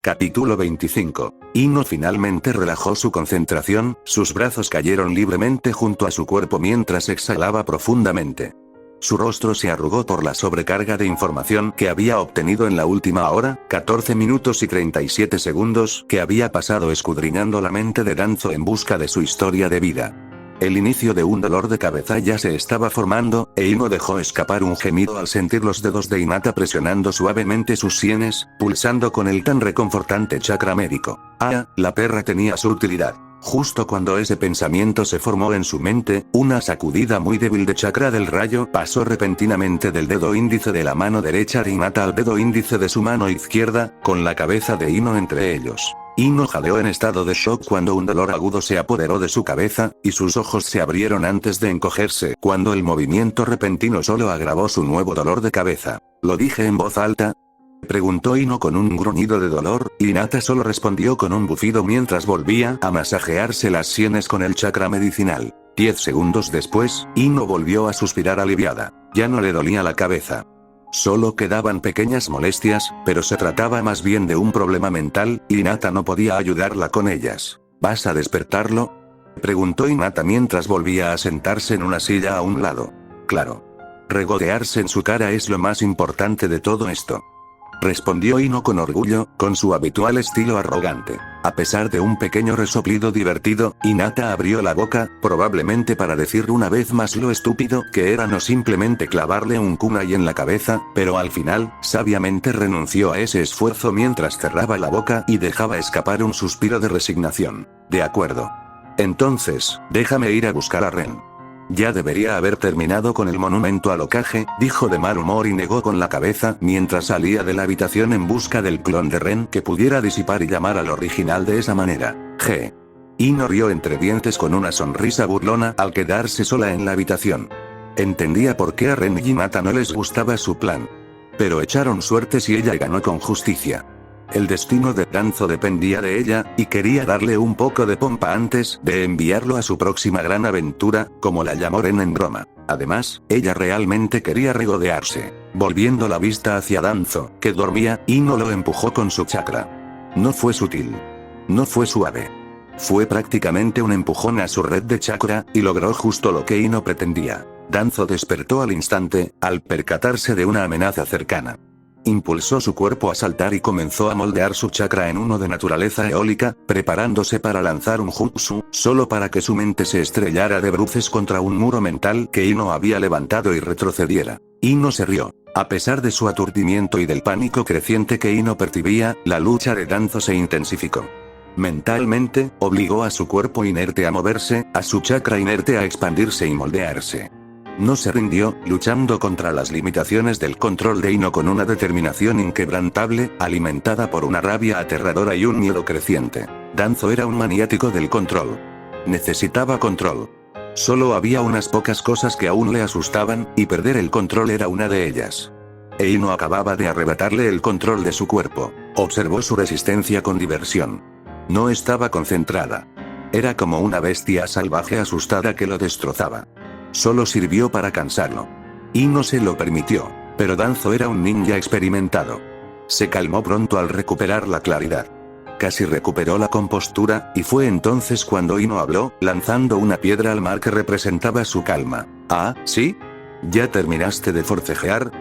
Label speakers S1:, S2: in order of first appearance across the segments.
S1: Capítulo 25. Ino finalmente relajó su concentración, sus brazos cayeron libremente junto a su cuerpo mientras exhalaba profundamente. Su rostro se arrugó por la sobrecarga de información que había obtenido en la última hora, 14 minutos y 37 segundos, que había pasado escudriñando la mente de Danzo en busca de su historia de vida. El inicio de un dolor de cabeza ya se estaba formando, e Ino dejó escapar un gemido al sentir los dedos de Hinata presionando suavemente sus sienes, pulsando con el tan reconfortante chakra médico. Ah, la perra tenía su utilidad. Justo cuando ese pensamiento se formó en su mente, una sacudida muy débil de chakra del rayo pasó repentinamente del dedo índice de la mano derecha de Hinata al dedo índice de su mano izquierda, con la cabeza de Ino entre ellos. Ino jadeó en estado de shock cuando un dolor agudo se apoderó de su cabeza, y sus ojos se abrieron antes de encogerse cuando el movimiento repentino solo agravó su nuevo dolor de cabeza. ¿Lo dije en voz alta?, preguntó Ino con un gruñido de dolor, y Hinata solo respondió con un bufido mientras volvía a masajearse las sienes con el chakra medicinal. 10 segundos después, Ino volvió a suspirar aliviada. Ya no le dolía la cabeza. Solo quedaban pequeñas molestias, pero se trataba más bien de un problema mental, y Hinata no podía ayudarla con ellas. ¿Vas a despertarlo?, preguntó Hinata mientras volvía a sentarse en una silla a un lado. Claro. Regodearse en su cara es lo más importante de todo esto, respondió Ino con orgullo, con su habitual estilo arrogante. A pesar de un pequeño resoplido divertido, Hinata abrió la boca, probablemente para decir una vez más lo estúpido que era no simplemente clavarle un kunai en la cabeza, pero al final, sabiamente renunció a ese esfuerzo mientras cerraba la boca y dejaba escapar un suspiro de resignación. De acuerdo. Entonces, déjame ir a buscar a Ren. Ya debería haber terminado con el monumento al Hokage, dijo de mal humor y negó con la cabeza mientras salía de la habitación en busca del clon de Ren que pudiera disipar y llamar al original de esa manera. G. Ino rió entre dientes con una sonrisa burlona al quedarse sola en la habitación. Entendía por qué a Ren y Hinata no les gustaba su plan. Pero echaron suerte si ella ganó con justicia. El destino de Danzo dependía de ella, y quería darle un poco de pompa antes de enviarlo a su próxima gran aventura, como la llamó Ren en broma. Además, ella realmente quería regodearse. Volviendo la vista hacia Danzo, que dormía, Ino lo empujó con su chakra. No fue sutil. No fue suave. Fue prácticamente un empujón a su red de chakra, y logró justo lo que Ino pretendía. Danzo despertó al instante, al percatarse de una amenaza cercana. Impulsó su cuerpo a saltar y comenzó a moldear su chakra en uno de naturaleza eólica, preparándose para lanzar un jutsu, solo para que su mente se estrellara de bruces contra un muro mental que Ino había levantado y retrocediera. Ino se rió. A pesar de su aturdimiento y del pánico creciente que Ino percibía, la lucha de Danzo se intensificó. Mentalmente, obligó a su cuerpo inerte a moverse, a su chakra inerte a expandirse y moldearse. No se rindió, luchando contra las limitaciones del control de Ino con una determinación inquebrantable, alimentada por una rabia aterradora y un miedo creciente. Danzo era un maniático del control. Necesitaba control. Solo había unas pocas cosas que aún le asustaban, y perder el control era una de ellas. E Ino acababa de arrebatarle el control de su cuerpo. Observó su resistencia con diversión. No estaba concentrada. Era como una bestia salvaje asustada que lo destrozaba. Solo sirvió para cansarlo. Ino se lo permitió. Pero Danzo era un ninja experimentado. Se calmó pronto al recuperar la claridad. Casi recuperó la compostura, y fue entonces cuando Ino habló, lanzando una piedra al mar que representaba su calma. ¿Ah, sí? ¿Ya terminaste de forcejear?,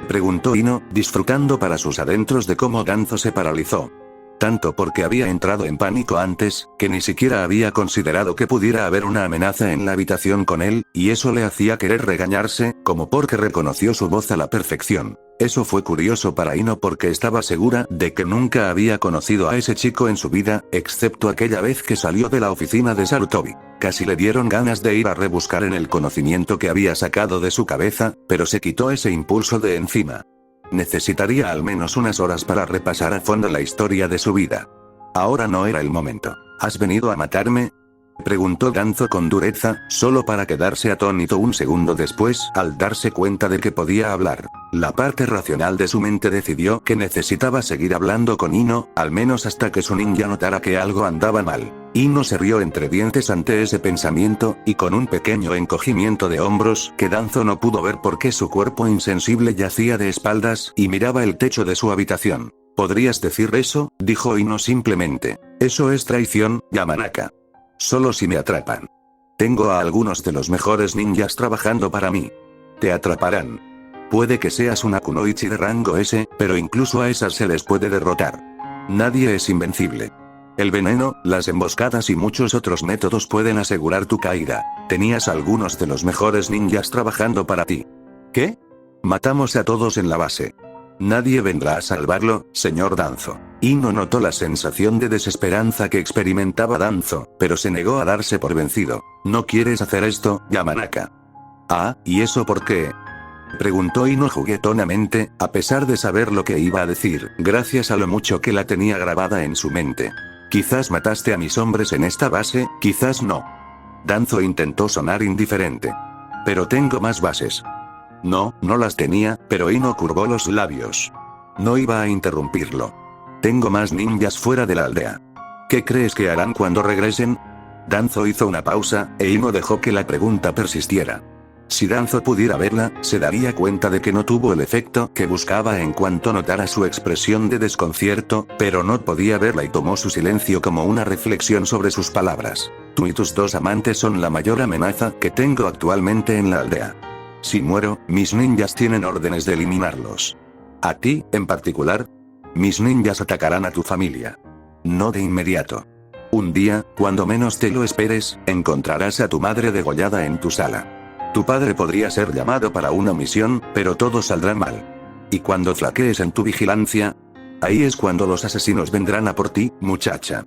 S1: preguntó Ino, disfrutando para sus adentros de cómo Danzo se paralizó. Tanto porque había entrado en pánico antes, que ni siquiera había considerado que pudiera haber una amenaza en la habitación con él, y eso le hacía querer regañarse, como porque reconoció su voz a la perfección. Eso fue curioso para Ino porque estaba segura de que nunca había conocido a ese chico en su vida, excepto aquella vez que salió de la oficina de Sarutobi. Casi le dieron ganas de ir a rebuscar en el conocimiento que había sacado de su cabeza, pero se quitó ese impulso de encima. Necesitaría al menos unas horas para repasar a fondo la historia de su vida. Ahora no era el momento. ¿Has venido a matarme?, preguntó Danzo con dureza, solo para quedarse atónito un segundo después al darse cuenta de que podía hablar. La parte racional de su mente decidió que necesitaba seguir hablando con Ino, al menos hasta que su ninja notara que algo andaba mal. Ino se rió entre dientes ante ese pensamiento, y con un pequeño encogimiento de hombros que Danzo no pudo ver porque su cuerpo insensible yacía de espaldas y miraba el techo de su habitación. ¿Podrías decir eso?, dijo Ino simplemente. Eso es traición, Yamanaka. Solo si me atrapan. Tengo a algunos de los mejores ninjas trabajando para mí. Te atraparán. Puede que seas una kunoichi de rango S, pero incluso a esas se les puede derrotar. Nadie es invencible. El veneno, las emboscadas y muchos otros métodos pueden asegurar tu caída. Tenías algunos de los mejores ninjas trabajando para ti. ¿Qué? Matamos a todos en la base. Nadie vendrá a salvarlo, señor Danzo. Ino notó la sensación de desesperanza que experimentaba Danzo, pero se negó a darse por vencido. ¿No quieres hacer esto, Yamanaka? Ah, ¿y eso por qué? Preguntó Ino juguetonamente, a pesar de saber lo que iba a decir, gracias a lo mucho que la tenía grabada en su mente. Quizás mataste a mis hombres en esta base, quizás no. Danzo intentó sonar indiferente. Pero tengo más bases. No, no las tenía, pero Ino curvó los labios. No iba a interrumpirlo. Tengo más ninjas fuera de la aldea. ¿Qué crees que harán cuando regresen? Danzo hizo una pausa, e Ino dejó que la pregunta persistiera. Si Danzo pudiera verla, se daría cuenta de que no tuvo el efecto que buscaba en cuanto notara su expresión de desconcierto, pero no podía verla y tomó su silencio como una reflexión sobre sus palabras. Tú y tus dos amantes son la mayor amenaza que tengo actualmente en la aldea. Si muero, mis ninjas tienen órdenes de eliminarlos. A ti, en particular. Mis ninjas atacarán a tu familia. No de inmediato. Un día, cuando menos te lo esperes, encontrarás a tu madre degollada en tu sala. Tu padre podría ser llamado para una misión, pero todo saldrá mal. Y cuando flaquees en tu vigilancia, ahí es cuando los asesinos vendrán a por ti, muchacha.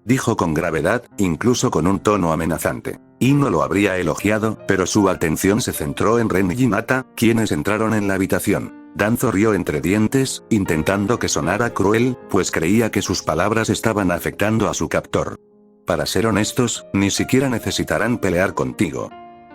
S1: Dijo con gravedad, incluso con un tono amenazante. Ino lo habría elogiado, pero su atención se centró en Ren y Hinata, quienes entraron en la habitación. Danzo rió entre dientes, intentando que sonara cruel, pues creía que sus palabras estaban afectando a su captor. Para ser honestos, ni siquiera necesitarán pelear contigo.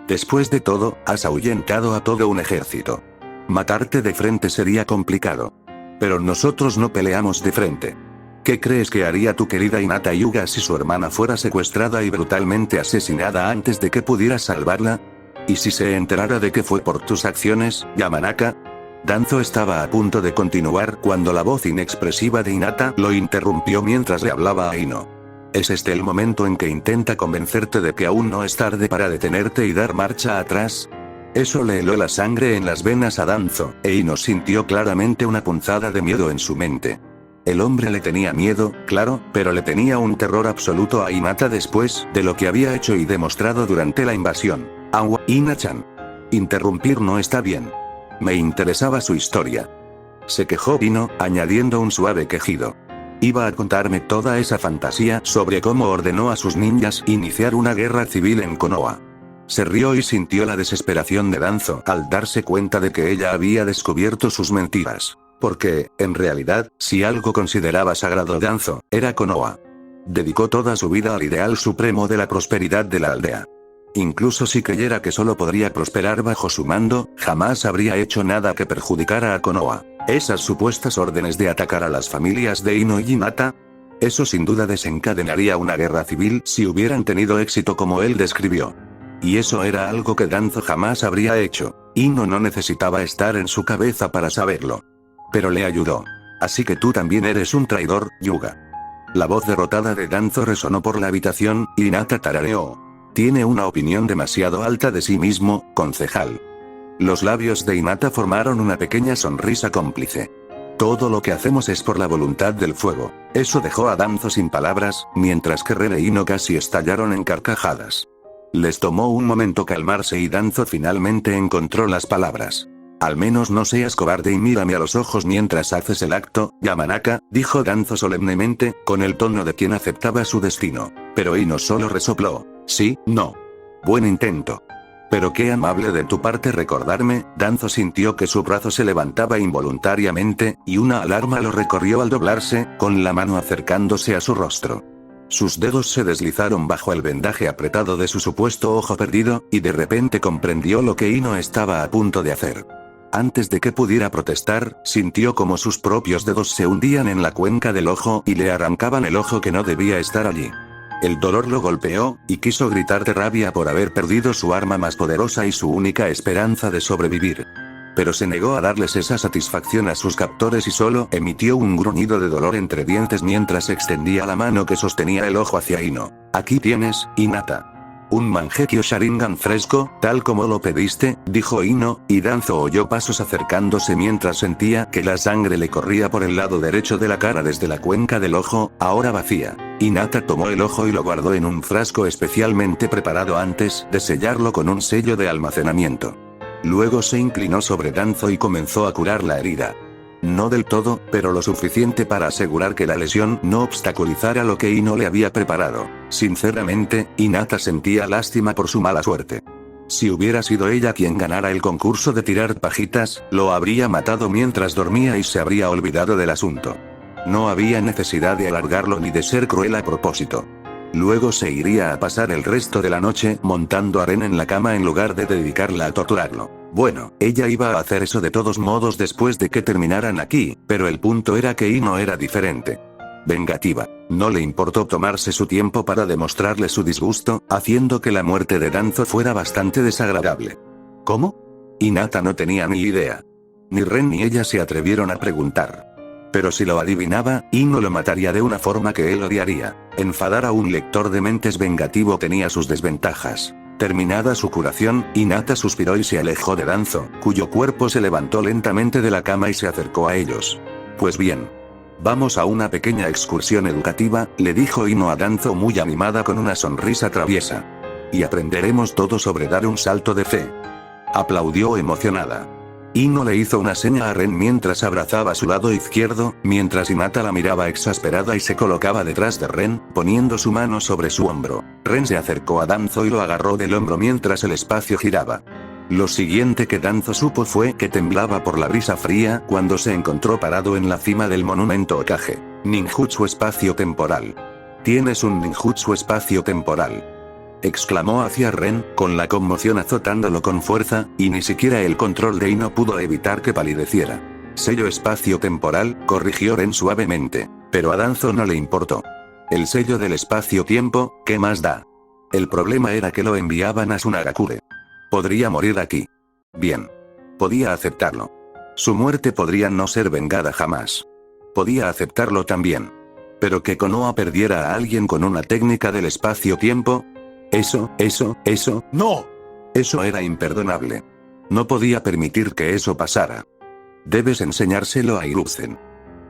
S1: Después de todo, has ahuyentado a todo un ejército. Matarte de frente sería complicado. Pero nosotros no peleamos de frente. ¿Qué crees que haría tu querida Hinata Hyuga si su hermana fuera secuestrada y brutalmente asesinada antes de que pudieras salvarla? ¿Y si se enterara de que fue por tus acciones, Yamanaka? Danzo estaba a punto de continuar cuando la voz inexpresiva de Hinata lo interrumpió mientras le hablaba a Ino. ¿Es este el momento en que intenta convencerte de que aún no es tarde para detenerte y dar marcha atrás? Eso le heló la sangre en las venas a Danzo, e Ino sintió claramente una punzada de miedo en su mente. El hombre le tenía miedo, claro, pero le tenía un terror absoluto a Hinata después de lo que había hecho y demostrado durante la invasión. Agua, Ina-chan. Interrumpir no está bien. Me interesaba su historia. Se quejó Ino, añadiendo un suave quejido. Iba a contarme toda esa fantasía sobre cómo ordenó a sus ninjas iniciar una guerra civil en Konoha. Se rió y sintió la desesperación de Danzo al darse cuenta de que ella había descubierto sus mentiras. Porque, en realidad, si algo consideraba sagrado Danzo, era Konoha. Dedicó toda su vida al ideal supremo de la prosperidad de la aldea. Incluso si creyera que solo podría prosperar bajo su mando, jamás habría hecho nada que perjudicara a Konoha. Esas supuestas órdenes de atacar a las familias de Ino y Hinata, eso sin duda desencadenaría una guerra civil si hubieran tenido éxito como él describió. Y eso era algo que Danzo jamás habría hecho. Ino no necesitaba estar en su cabeza para saberlo. Pero le ayudó. Así que tú también eres un traidor, Hyuga. La voz derrotada de Danzo resonó por la habitación, y Hinata tarareó. Tiene una opinión demasiado alta de sí mismo, concejal. Los labios de Hinata formaron una pequeña sonrisa cómplice. Todo lo que hacemos es por la voluntad del fuego. Eso dejó a Danzo sin palabras, mientras que Ren e Ino casi estallaron en carcajadas. Les tomó un momento calmarse y Danzo finalmente encontró las palabras. Al menos no seas cobarde y mírame a los ojos mientras haces el acto, Yamanaka, dijo Danzo solemnemente, con el tono de quien aceptaba su destino. Pero Ino solo resopló. Sí, no. Buen intento. Pero qué amable de tu parte recordarme. Danzo sintió que su brazo se levantaba involuntariamente, y una alarma lo recorrió al doblarse, con la mano acercándose a su rostro. Sus dedos se deslizaron bajo el vendaje apretado de su supuesto ojo perdido, y de repente comprendió lo que Ino estaba a punto de hacer. Antes de que pudiera protestar, sintió como sus propios dedos se hundían en la cuenca del ojo y le arrancaban el ojo que no debía estar allí. El dolor lo golpeó, y quiso gritar de rabia por haber perdido su arma más poderosa y su única esperanza de sobrevivir. pero se negó a darles esa satisfacción a sus captores y solo emitió un gruñido de dolor entre dientes mientras extendía la mano que sostenía el ojo hacia Ino. Aquí tienes, Hinata. Un Mangekyo Sharingan fresco, tal como lo pediste, dijo Ino, y Danzo oyó pasos acercándose mientras sentía que la sangre le corría por el lado derecho de la cara desde la cuenca del ojo, ahora vacía. Hinata tomó el ojo y lo guardó en un frasco especialmente preparado antes de sellarlo con un sello de almacenamiento. Luego se inclinó sobre Danzo y comenzó a curar la herida. No del todo, pero lo suficiente para asegurar que la lesión no obstaculizara lo que Ino le había preparado. Sinceramente, Hinata sentía lástima por su mala suerte. Si hubiera sido ella quien ganara el concurso de tirar pajitas, lo habría matado mientras dormía y se habría olvidado del asunto. No había necesidad de alargarlo ni de ser cruel a propósito. Luego se iría a pasar el resto de la noche montando a Ren en la cama en lugar de dedicarla a torturarlo. Bueno, ella iba a hacer eso de todos modos después de que terminaran aquí, pero el punto era que Ino era diferente. Vengativa. No le importó tomarse su tiempo para demostrarle su disgusto, haciendo que la muerte de Danzo fuera bastante desagradable. ¿Cómo? Hinata no tenía ni idea. Ni Ren ni ella se atrevieron a preguntar. Pero si lo adivinaba, Ino lo mataría de una forma que él odiaría. Enfadar a un lector de mentes vengativo tenía sus desventajas. Terminada su curación, Hinata suspiró y se alejó de Danzo, cuyo cuerpo se levantó lentamente de la cama y se acercó a ellos. Pues bien. Vamos a una pequeña excursión educativa, le dijo Ino a Danzo muy animada con una sonrisa traviesa. Y aprenderemos todo sobre dar un salto de fe. Aplaudió emocionada. Ino le hizo una seña a Ren mientras abrazaba su lado izquierdo, mientras Hinata la miraba exasperada y se colocaba detrás de Ren, poniendo su mano sobre su hombro. Ren se acercó a Danzo y lo agarró del hombro mientras el espacio giraba. Lo siguiente que Danzo supo fue que temblaba por la brisa fría cuando se encontró parado en la cima del monumento Hokage. Ninjutsu espacio-temporal. Tienes un ninjutsu espacio-temporal. Exclamó hacia Ren, con la conmoción azotándolo con fuerza, y ni siquiera el control de Ino pudo evitar que palideciera. Sello espacio-temporal, corrigió Ren suavemente. Pero a Danzo no le importó. El sello del espacio-tiempo, ¿qué más da? El problema era que lo enviaban a Sunagakure. Podría morir aquí. Bien. Podía aceptarlo. Su muerte podría no ser vengada jamás. Podía aceptarlo también. Pero que Konoha perdiera a alguien con una técnica del espacio-tiempo. Eso, ¡no! Eso era imperdonable. No podía permitir que eso pasara. Debes enseñárselo a Hiruzen.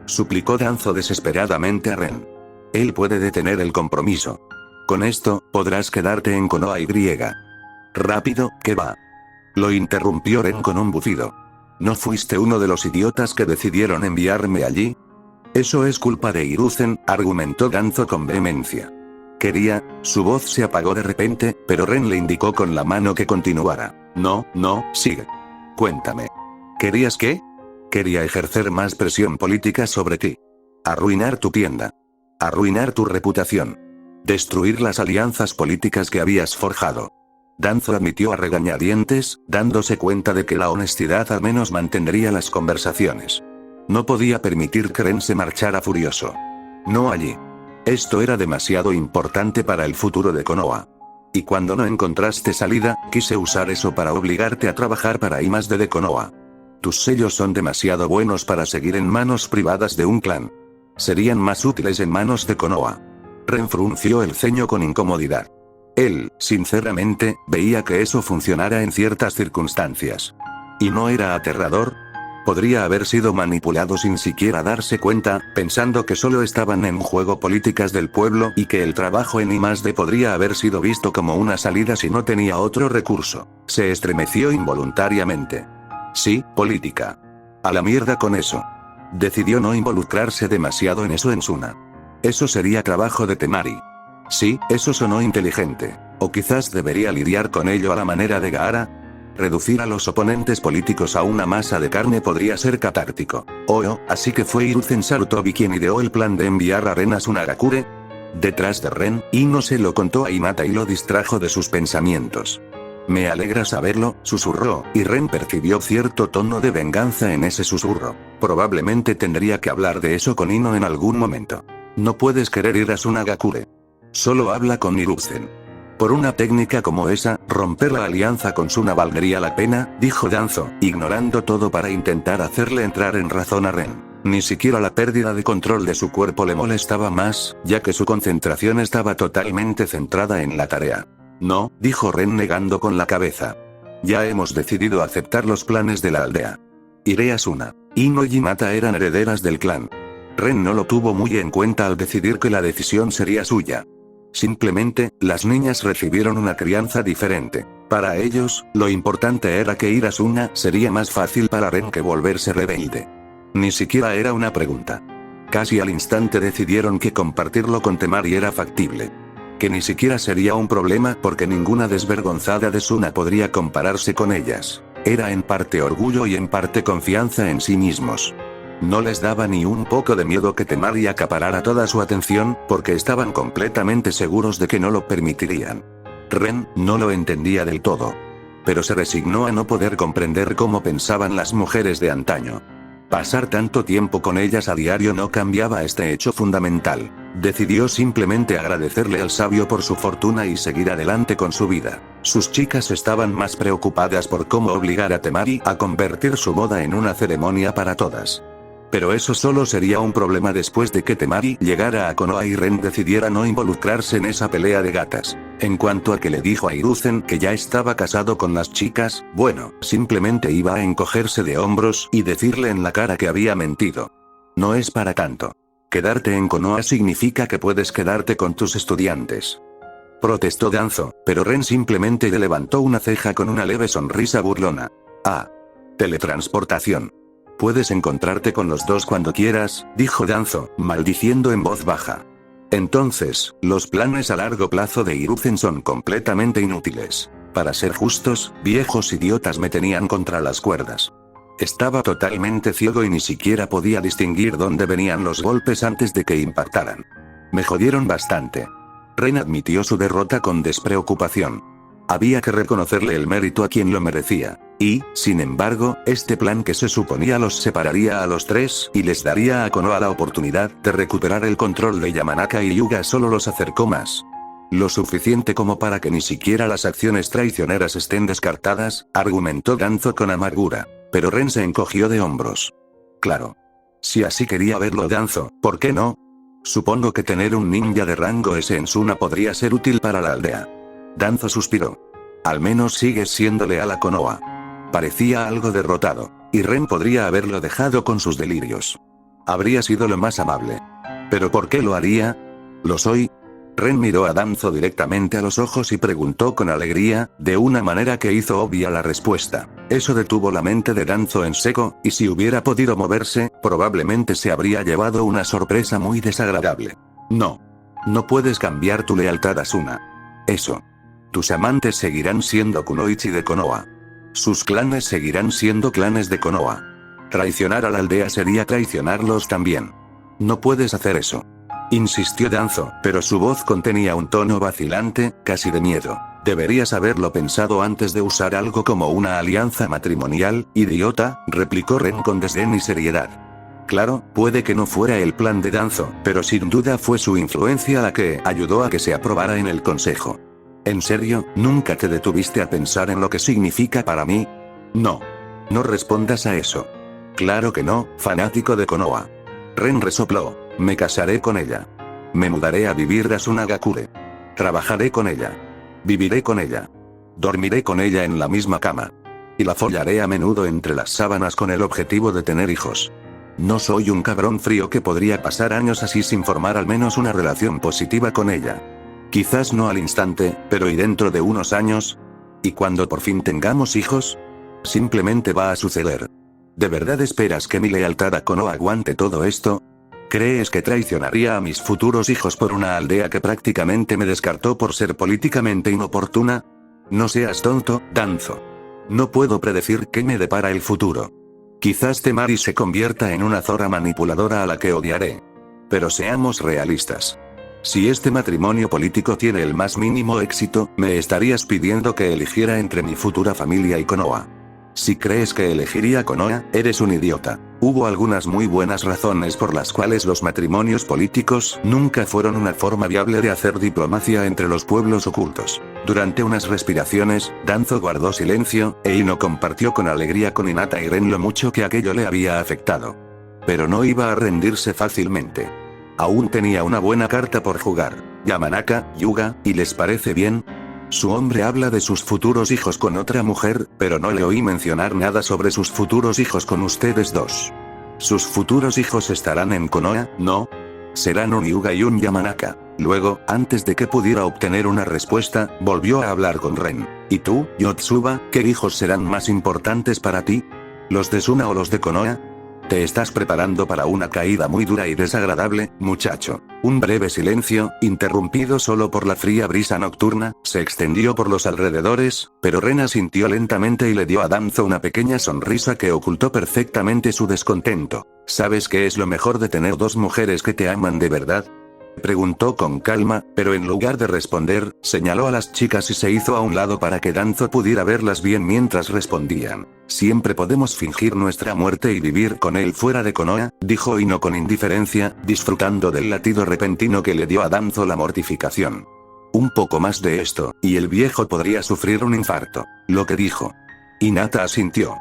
S1: Suplicó Danzo desesperadamente a Ren. Él puede detener el compromiso. Con esto, podrás quedarte en Konoha Y. Rápido, ¿qué va? Lo interrumpió Ren con un bufido. ¿No fuiste uno de los idiotas que decidieron enviarme allí? Eso es culpa de Hiruzen, argumentó Danzo con vehemencia. Su voz se apagó de repente, pero Ren le indicó con la mano que continuara. No, sigue. Cuéntame. ¿Querías qué? Quería ejercer más presión política sobre ti. Arruinar tu tienda. Arruinar tu reputación. Destruir las alianzas políticas que habías forjado. Danzo admitió a regañadientes, dándose cuenta de que la honestidad al menos mantendría las conversaciones. No podía permitir que Ren se marchara furioso. No allí. Esto era demasiado importante para el futuro de Konoha. Y cuando no encontraste salida, quise usar eso para obligarte a trabajar para I+D de Konoha. Tus sellos son demasiado buenos para seguir en manos privadas de un clan. Serían más útiles en manos de Konoha. Ren frunció el ceño con incomodidad. Él, sinceramente, veía que eso funcionara en ciertas circunstancias. ¿Y no era aterrador? Podría haber sido manipulado sin siquiera darse cuenta, pensando que solo estaban en juego políticas del pueblo y que el trabajo en I+D podría haber sido visto como una salida si no tenía otro recurso. Se estremeció involuntariamente. Sí, política. A la mierda con eso. Decidió no involucrarse demasiado en eso en Suna. Eso sería trabajo de Temari. Sí, eso sonó inteligente. O quizás debería lidiar con ello a la manera de Gaara. Reducir a los oponentes políticos a una masa de carne podría ser catártico. Así que fue Hiruzen Sarutobi quien ideó el plan de enviar a Ren a Sunagakure. Detrás de Ren, Ino se lo contó a Hinata y lo distrajo de sus pensamientos. Me alegra saberlo, susurró, y Ren percibió cierto tono de venganza en ese susurro. Probablemente tendría que hablar de eso con Ino en algún momento. No puedes querer ir a Sunagakure. Solo habla con Hiruzen. Por una técnica como esa, romper la alianza con Suna valdría la pena, dijo Danzo, ignorando todo para intentar hacerle entrar en razón a Ren. Ni siquiera la pérdida de control de su cuerpo le molestaba más, ya que su concentración estaba totalmente centrada en la tarea. No, dijo Ren negando con la cabeza. Ya hemos decidido aceptar los planes de la aldea. Iré a Suna. Ino y Hinata eran herederas del clan. Ren no lo tuvo muy en cuenta al decidir que la decisión sería suya. Simplemente, las niñas recibieron una crianza diferente. Para ellos, lo importante era que ir a Suna sería más fácil para Ren que volverse rebelde. Ni siquiera era una pregunta. Casi al instante decidieron que compartirlo con Temari era factible. Que ni siquiera sería un problema porque ninguna desvergonzada de Suna podría compararse con ellas. Era en parte orgullo y en parte confianza en sí mismos. No les daba ni un poco de miedo que Temari acaparara toda su atención, porque estaban completamente seguros de que no lo permitirían. Ren no lo entendía del todo. Pero se resignó a no poder comprender cómo pensaban las mujeres de antaño. Pasar tanto tiempo con ellas a diario no cambiaba este hecho fundamental. Decidió simplemente agradecerle al sabio por su fortuna y seguir adelante con su vida. Sus chicas estaban más preocupadas por cómo obligar a Temari a convertir su boda en una ceremonia para todas. Pero eso solo sería un problema después de que Temari llegara a Konoha y Ren decidiera no involucrarse en esa pelea de gatas. En cuanto a que le dijo a Hiruzen que ya estaba casado con las chicas, bueno, simplemente iba a encogerse de hombros y decirle en la cara que había mentido. No es para tanto. Quedarte en Konoha significa que puedes quedarte con tus estudiantes. Protestó Danzo, pero Ren simplemente le levantó una ceja con una leve sonrisa burlona. Ah. Teletransportación. Puedes encontrarte con los dos cuando quieras, dijo Danzo, maldiciendo en voz baja. Entonces, los planes a largo plazo de Hiruzen son completamente inútiles. Para ser justos, viejos idiotas me tenían contra las cuerdas. Estaba totalmente ciego y ni siquiera podía distinguir dónde venían los golpes antes de que impactaran. Me jodieron bastante. Ren admitió su derrota con despreocupación. Había que reconocerle el mérito a quien lo merecía. Y, sin embargo, este plan que se suponía los separaría a los tres y les daría a Konoha la oportunidad de recuperar el control de Yamanaka y Hyuga solo los acercó más. Lo suficiente como para que ni siquiera las acciones traicioneras estén descartadas, argumentó Danzo con amargura. Pero Ren se encogió de hombros. Claro. Si así quería verlo Danzo, ¿por qué no? Supongo que tener un ninja de rango S en Suna podría ser útil para la aldea. Danzo suspiró. Al menos sigues siendo leal a Konoha. Parecía algo derrotado, y Ren podría haberlo dejado con sus delirios. Habría sido lo más amable. ¿Pero por qué lo haría? ¿Lo soy? Ren miró a Danzo directamente a los ojos y preguntó con alegría, de una manera que hizo obvia la respuesta. Eso detuvo la mente de Danzo en seco, y si hubiera podido moverse, probablemente se habría llevado una sorpresa muy desagradable. No. No puedes cambiar tu lealtad a Suna. Eso. Tus amantes seguirán siendo kunoichi de Konoha. Sus clanes seguirán siendo clanes de Konoha. Traicionar a la aldea sería traicionarlos también. No puedes hacer eso. Insistió Danzo, pero su voz contenía un tono vacilante, casi de miedo. Deberías haberlo pensado antes de usar algo como una alianza matrimonial, idiota, replicó Ren con desdén y seriedad. Claro, puede que no fuera el plan de Danzo, pero sin duda fue su influencia la que ayudó a que se aprobara en el consejo. ¿En serio, nunca te detuviste a pensar en lo que significa para mí? No. No respondas a eso. Claro que no, fanático de Konoha. Ren resopló. Me casaré con ella. Me mudaré a vivir a Sunagakure. Trabajaré con ella. Viviré con ella. Dormiré con ella en la misma cama. Y la follaré a menudo entre las sábanas con el objetivo de tener hijos. No soy un cabrón frío que podría pasar años así sin formar al menos una relación positiva con ella. Quizás no al instante, pero ¿y dentro de unos años? ¿Y cuando por fin tengamos hijos? Simplemente va a suceder. ¿De verdad esperas que mi lealtad a Konoha aguante todo esto? ¿Crees que traicionaría a mis futuros hijos por una aldea que prácticamente me descartó por ser políticamente inoportuna? No seas tonto, Danzo. No puedo predecir qué me depara el futuro. Quizás Temari se convierta en una zorra manipuladora a la que odiaré. Pero seamos realistas. Si este matrimonio político tiene el más mínimo éxito, me estarías pidiendo que eligiera entre mi futura familia y Konoha. Si crees que elegiría Konoha, eres un idiota. Hubo algunas muy buenas razones por las cuales los matrimonios políticos nunca fueron una forma viable de hacer diplomacia entre los pueblos ocultos. Durante unas respiraciones, Danzo guardó silencio, e Ino compartió con alegría con Hinata y Ren lo mucho que aquello le había afectado. Pero no iba a rendirse fácilmente. Aún tenía una buena carta por jugar. Yamanaka, Yuga, ¿y les parece bien? Su hombre habla de sus futuros hijos con otra mujer, pero no le oí mencionar nada sobre sus futuros hijos con ustedes dos. Sus futuros hijos estarán en Konoha, ¿no? Serán un Yuga y un Yamanaka. Luego, antes de que pudiera obtener una respuesta, volvió a hablar con Ren. ¿Y tú, Yotsuba, qué hijos serán más importantes para ti? ¿Los de Suna o los de Konoha? Te estás preparando para una caída muy dura y desagradable, muchacho. Un breve silencio, interrumpido solo por la fría brisa nocturna, se extendió por los alrededores, pero Ren asintió lentamente y le dio a Danzo una pequeña sonrisa que ocultó perfectamente su descontento. ¿Sabes qué es lo mejor de tener dos mujeres que te aman de verdad? Preguntó con calma, pero en lugar de responder, señaló a las chicas y se hizo a un lado para que Danzo pudiera verlas bien mientras respondían. Siempre podemos fingir nuestra muerte y vivir con él fuera de Konoha, dijo Ino con indiferencia, disfrutando del latido repentino que le dio a Danzo la mortificación. Un poco más de esto, y el viejo podría sufrir un infarto. Lo que dijo. Hinata asintió.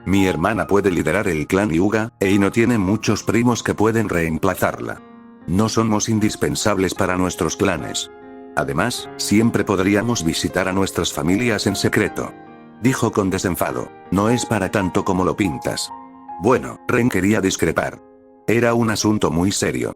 S1: Mi hermana puede liderar el clan Hyuga, e Ino tiene muchos primos que pueden reemplazarla. No somos indispensables para nuestros clanes. Además, siempre podríamos visitar a nuestras familias en secreto. Dijo con desenfado. No es para tanto como lo pintas. Bueno, Ren quería discrepar. Era un asunto muy serio.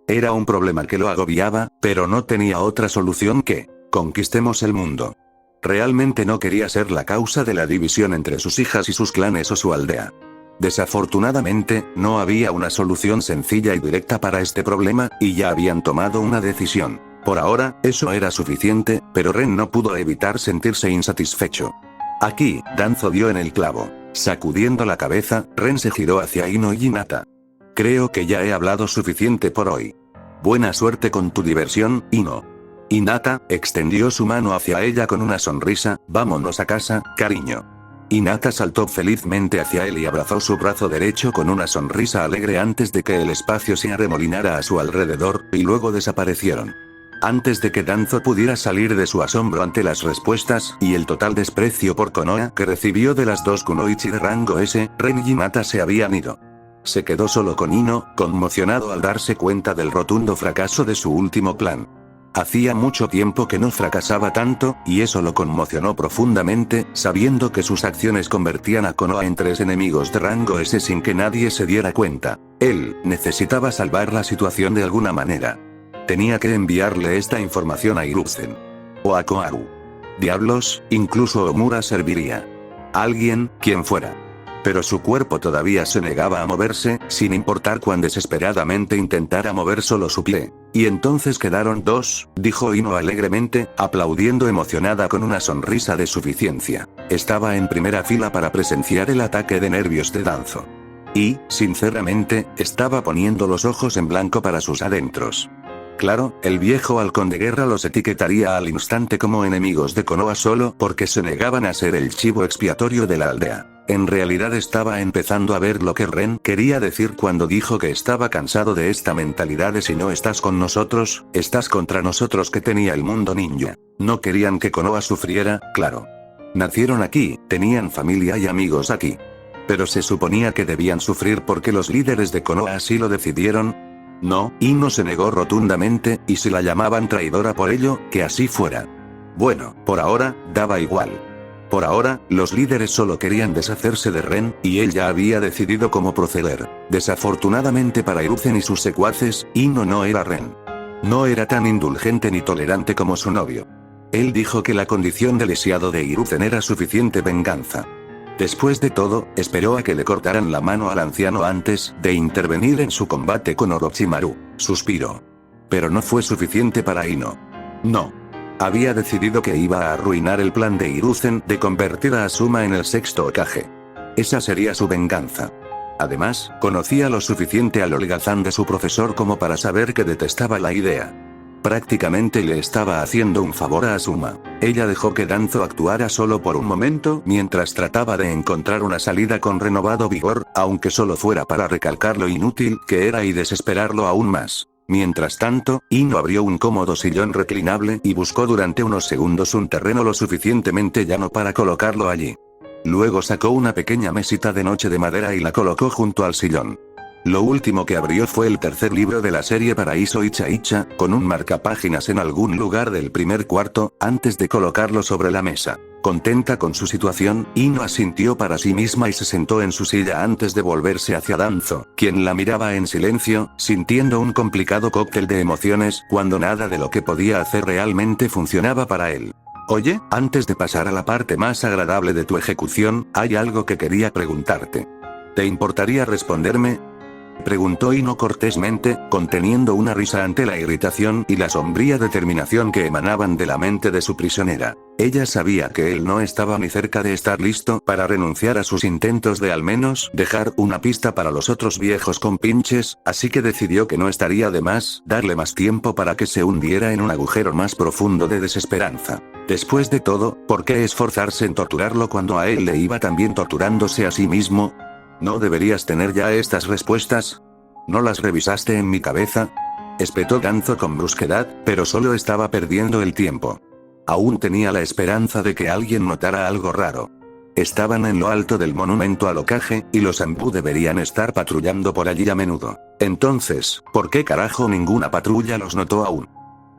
S1: Era un problema que lo agobiaba, pero no tenía otra solución que conquistemos el mundo. Realmente no quería ser la causa de la división entre sus hijas y sus clanes o su aldea. Desafortunadamente, no había una solución sencilla y directa para este problema, y ya habían tomado una decisión. Por ahora, eso era suficiente, pero Ren no pudo evitar sentirse insatisfecho. Aquí, Danzo dio en el clavo. Sacudiendo la cabeza, Ren se giró hacia Ino y Hinata. Creo que ya he hablado suficiente por hoy. Buena suerte con tu diversión, Ino. Hinata extendió su mano hacia ella con una sonrisa. Vámonos a casa, cariño. Hinata saltó felizmente hacia él y abrazó su brazo derecho con una sonrisa alegre antes de que el espacio se arremolinara a su alrededor, y luego desaparecieron. Antes de que Danzo pudiera salir de su asombro ante las respuestas y el total desprecio por Konoha que recibió de las dos kunoichi de rango S, Ren y Hinata se habían ido. Se quedó solo con Ino, conmocionado al darse cuenta del rotundo fracaso de su último plan. Hacía mucho tiempo que no fracasaba tanto, y eso lo conmocionó profundamente, sabiendo que sus acciones convertían a Konoha en tres enemigos de rango S sin que nadie se diera cuenta. Él necesitaba salvar la situación de alguna manera. Tenía que enviarle esta información a Hiruzen. O a Koharu. Diablos, incluso Omura serviría. Alguien, quien fuera. Pero su cuerpo todavía se negaba a moverse, sin importar cuán desesperadamente intentara mover solo su pie. Y entonces quedaron dos, dijo Ino alegremente, aplaudiendo emocionada con una sonrisa de suficiencia. Estaba en primera fila para presenciar el ataque de nervios de Danzo. Y, sinceramente, estaba poniendo los ojos en blanco para sus adentros. Claro, el viejo halcón de guerra los etiquetaría al instante como enemigos de Konoha solo porque se negaban a ser el chivo expiatorio de la aldea. En realidad estaba empezando a ver lo que Ren quería decir cuando dijo que estaba cansado de esta mentalidad de si no estás con nosotros, estás contra nosotros que tenía el mundo ninja. No querían que Konoha sufriera, claro. Nacieron aquí, tenían familia y amigos aquí. Pero se suponía que debían sufrir porque los líderes de Konoha así lo decidieron. No, Ino se negó rotundamente, y si la llamaban traidora por ello, que así fuera. Bueno, por ahora, daba igual. Por ahora, los líderes solo querían deshacerse de Ren, y él ya había decidido cómo proceder. Desafortunadamente para Hiruzen y sus secuaces, Ino no era Ren. No era tan indulgente ni tolerante como su novio. Él dijo que la condición de lisiado de Hiruzen era suficiente venganza. Después de todo, esperó a que le cortaran la mano al anciano antes de intervenir en su combate con Orochimaru. Suspiró. Pero no fue suficiente para Ino. No. Había decidido que iba a arruinar el plan de Hiruzen de convertir a Asuma en el sexto Hokage. Esa sería su venganza. Además, conocía lo suficiente al holgazán de su profesor como para saber que detestaba la idea. Prácticamente le estaba haciendo un favor a Asuma. Ella dejó que Danzo actuara solo por un momento mientras trataba de encontrar una salida con renovado vigor, aunque solo fuera para recalcar lo inútil que era y desesperarlo aún más. Mientras tanto, Ino abrió un cómodo sillón reclinable y buscó durante unos segundos un terreno lo suficientemente llano para colocarlo allí. Luego sacó una pequeña mesita de noche de madera y la colocó junto al sillón. Lo último que abrió fue el tercer libro de la serie Paraíso Icha Icha, con un marcapáginas en algún lugar del primer cuarto, antes de colocarlo sobre la mesa. Contenta con su situación, Ino asintió para sí misma y se sentó en su silla antes de volverse hacia Danzo, quien la miraba en silencio, sintiendo un complicado cóctel de emociones, cuando nada de lo que podía hacer realmente funcionaba para él. Oye, antes de pasar a la parte más agradable de tu ejecución, hay algo que quería preguntarte. ¿Te importaría responderme? Preguntó Ino cortésmente, conteniendo una risa ante la irritación y la sombría determinación que emanaban de la mente de su prisionera. Ella sabía que él no estaba ni cerca de estar listo para renunciar a sus intentos de al menos dejar una pista para los otros viejos compinches, así que decidió que no estaría de más darle más tiempo para que se hundiera en un agujero más profundo de desesperanza. Después de todo, ¿por qué esforzarse en torturarlo cuando a él le iba tan bien torturándose a sí mismo? ¿No deberías tener ya estas respuestas? ¿No las revisaste en mi cabeza? Espetó Danzo con brusquedad, pero solo estaba perdiendo el tiempo. Aún tenía la esperanza de que alguien notara algo raro. Estaban en lo alto del monumento al ocaje, y los Anbu deberían estar patrullando por allí a menudo. Entonces, ¿por qué carajo ninguna patrulla los notó aún?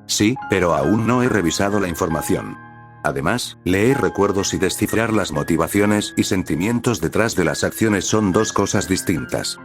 S1: Sí, pero aún no he revisado la información. Además, leer recuerdos y descifrar las motivaciones y sentimientos detrás de las acciones son dos cosas distintas.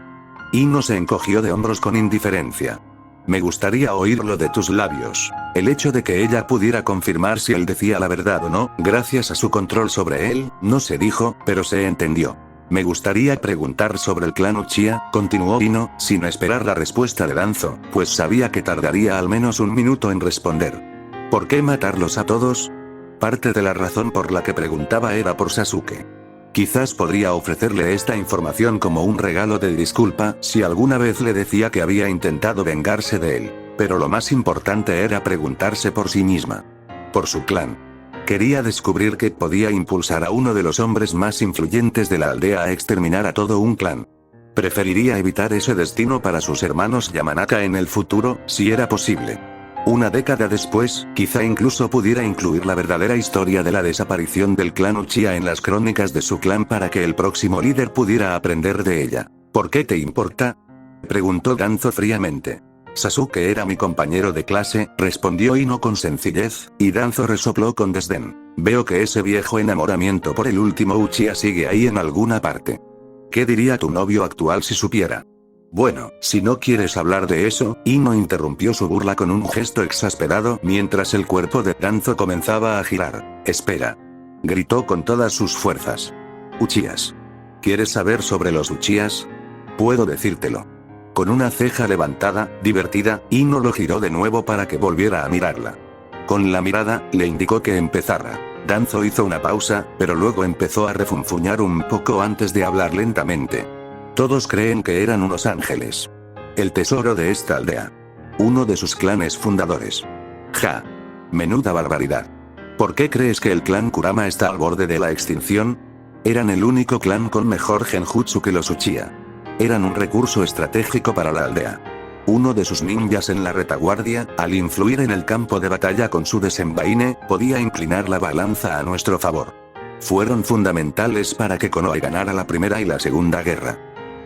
S1: Ino se encogió de hombros con indiferencia. Me gustaría oírlo de tus labios. El hecho de que ella pudiera confirmar si él decía la verdad o no, gracias a su control sobre él, no se dijo, pero se entendió. Me gustaría preguntar sobre el clan Uchiha, continuó Ino, sin esperar la respuesta de Danzo, pues sabía que tardaría al menos un minuto en responder. ¿Por qué matarlos a todos? Parte de la razón por la que preguntaba era por Sasuke. Quizás podría ofrecerle esta información como un regalo de disculpa si alguna vez le decía que había intentado vengarse de él, pero lo más importante era preguntarse por sí misma. Por su clan. Quería descubrir qué podía impulsar a uno de los hombres más influyentes de la aldea a exterminar a todo un clan. Preferiría evitar ese destino para sus hermanos Yamanaka en el futuro, si era posible. Una década después, quizá incluso pudiera incluir la verdadera historia de la desaparición del clan Uchiha en las crónicas de su clan para que el próximo líder pudiera aprender de ella. ¿Por qué te importa? Preguntó Danzo fríamente. Sasuke era mi compañero de clase, respondió Ino con sencillez, y Danzo resopló con desdén. Veo que ese viejo enamoramiento por el último Uchiha sigue ahí en alguna parte. ¿Qué diría tu novio actual si supiera? Bueno, si no quieres hablar de eso, Ino interrumpió su burla con un gesto exasperado mientras el cuerpo de Danzo comenzaba a girar. Espera. Gritó con todas sus fuerzas. Uchihas. ¿Quieres saber sobre los Uchihas? Puedo decírtelo. Con una ceja levantada, divertida, Ino lo giró de nuevo para que volviera a mirarla. Con la mirada, le indicó que empezara. Danzo hizo una pausa, pero luego empezó a refunfuñar un poco antes de hablar lentamente. Todos creen que eran unos ángeles. El tesoro de esta aldea. Uno de sus clanes fundadores. Ja. Menuda barbaridad. ¿Por qué crees que el clan Kurama está al borde de la extinción? Eran el único clan con mejor genjutsu que los Uchiha. Eran un recurso estratégico para la aldea. Uno de sus ninjas en la retaguardia, al influir en el campo de batalla con su desenvaine, podía inclinar la balanza a nuestro favor. Fueron fundamentales para que Konoha ganara la Primera y la Segunda Guerra.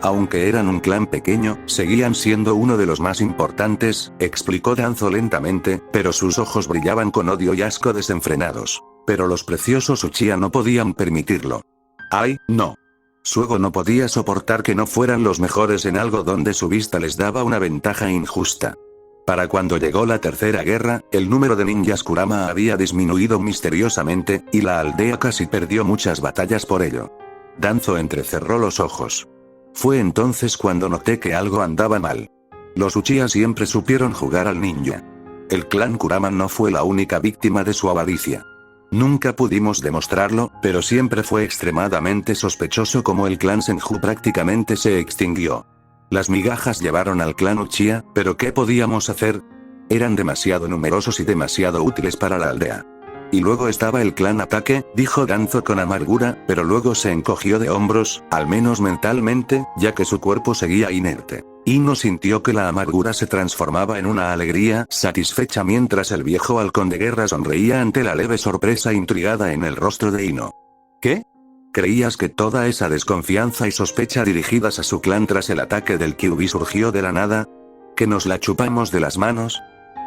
S1: Aunque eran un clan pequeño, seguían siendo uno de los más importantes, explicó Danzo lentamente, pero sus ojos brillaban con odio y asco desenfrenados. Pero los preciosos Uchiha no podían permitirlo. ¡Ay, no! Sugo no podía soportar que no fueran los mejores en algo donde su vista les daba una ventaja injusta. Para cuando llegó la Tercera Guerra, el número de ninjas Kurama había disminuido misteriosamente, y la aldea casi perdió muchas batallas por ello. Danzo entrecerró los ojos. Fue entonces cuando noté que algo andaba mal. Los Uchiha siempre supieron jugar al ninja. El clan Kurama no fue la única víctima de su avaricia. Nunca pudimos demostrarlo, pero siempre fue extremadamente sospechoso como el clan Senju prácticamente se extinguió. Las migajas llevaron al clan Uchiha, pero ¿qué podíamos hacer? Eran demasiado numerosos y demasiado útiles para la aldea. Y luego estaba el clan Ataque, dijo Danzo con amargura, pero luego se encogió de hombros, al menos mentalmente, ya que su cuerpo seguía inerte. Ino sintió que la amargura se transformaba en una alegría satisfecha mientras el viejo halcón de guerra sonreía ante la leve sorpresa intrigada en el rostro de Ino. ¿Qué? ¿Creías que toda esa desconfianza y sospecha dirigidas a su clan tras el ataque del Kyuubi surgió de la nada? ¿Que nos la chupamos de las manos?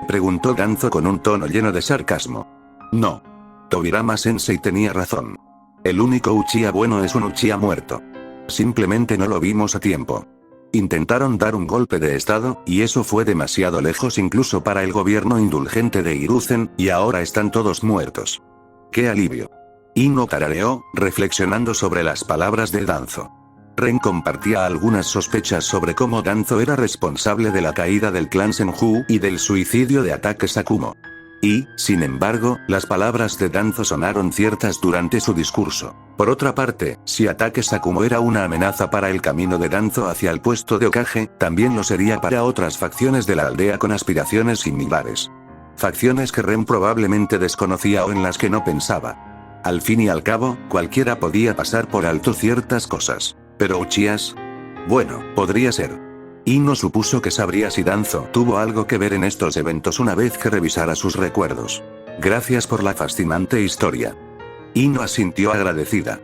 S1: Preguntó Danzo con un tono lleno de sarcasmo. No. Tobirama Sensei tenía razón. El único Uchiha bueno es un Uchiha muerto. Simplemente no lo vimos a tiempo. Intentaron dar un golpe de estado, y eso fue demasiado lejos incluso para el gobierno indulgente de Hiruzen, y ahora están todos muertos. ¡Qué alivio! Ino tarareó, reflexionando sobre las palabras de Danzo. Ren compartía algunas sospechas sobre cómo Danzo era responsable de la caída del clan Senju y del suicidio de Ataque Sakumo. Y, sin embargo, las palabras de Danzo sonaron ciertas durante su discurso. Por otra parte, si Ataque Sakumo era una amenaza para el camino de Danzo hacia el puesto de Hokage, también lo sería para otras facciones de la aldea con aspiraciones similares. Facciones que Ren probablemente desconocía o en las que no pensaba. Al fin y al cabo, cualquiera podía pasar por alto ciertas cosas. ¿Pero Uchihas? Bueno, podría ser. Ino supuso que sabría si Danzo tuvo algo que ver en estos eventos una vez que revisara sus recuerdos. Gracias por la fascinante historia. Ino asintió agradecida.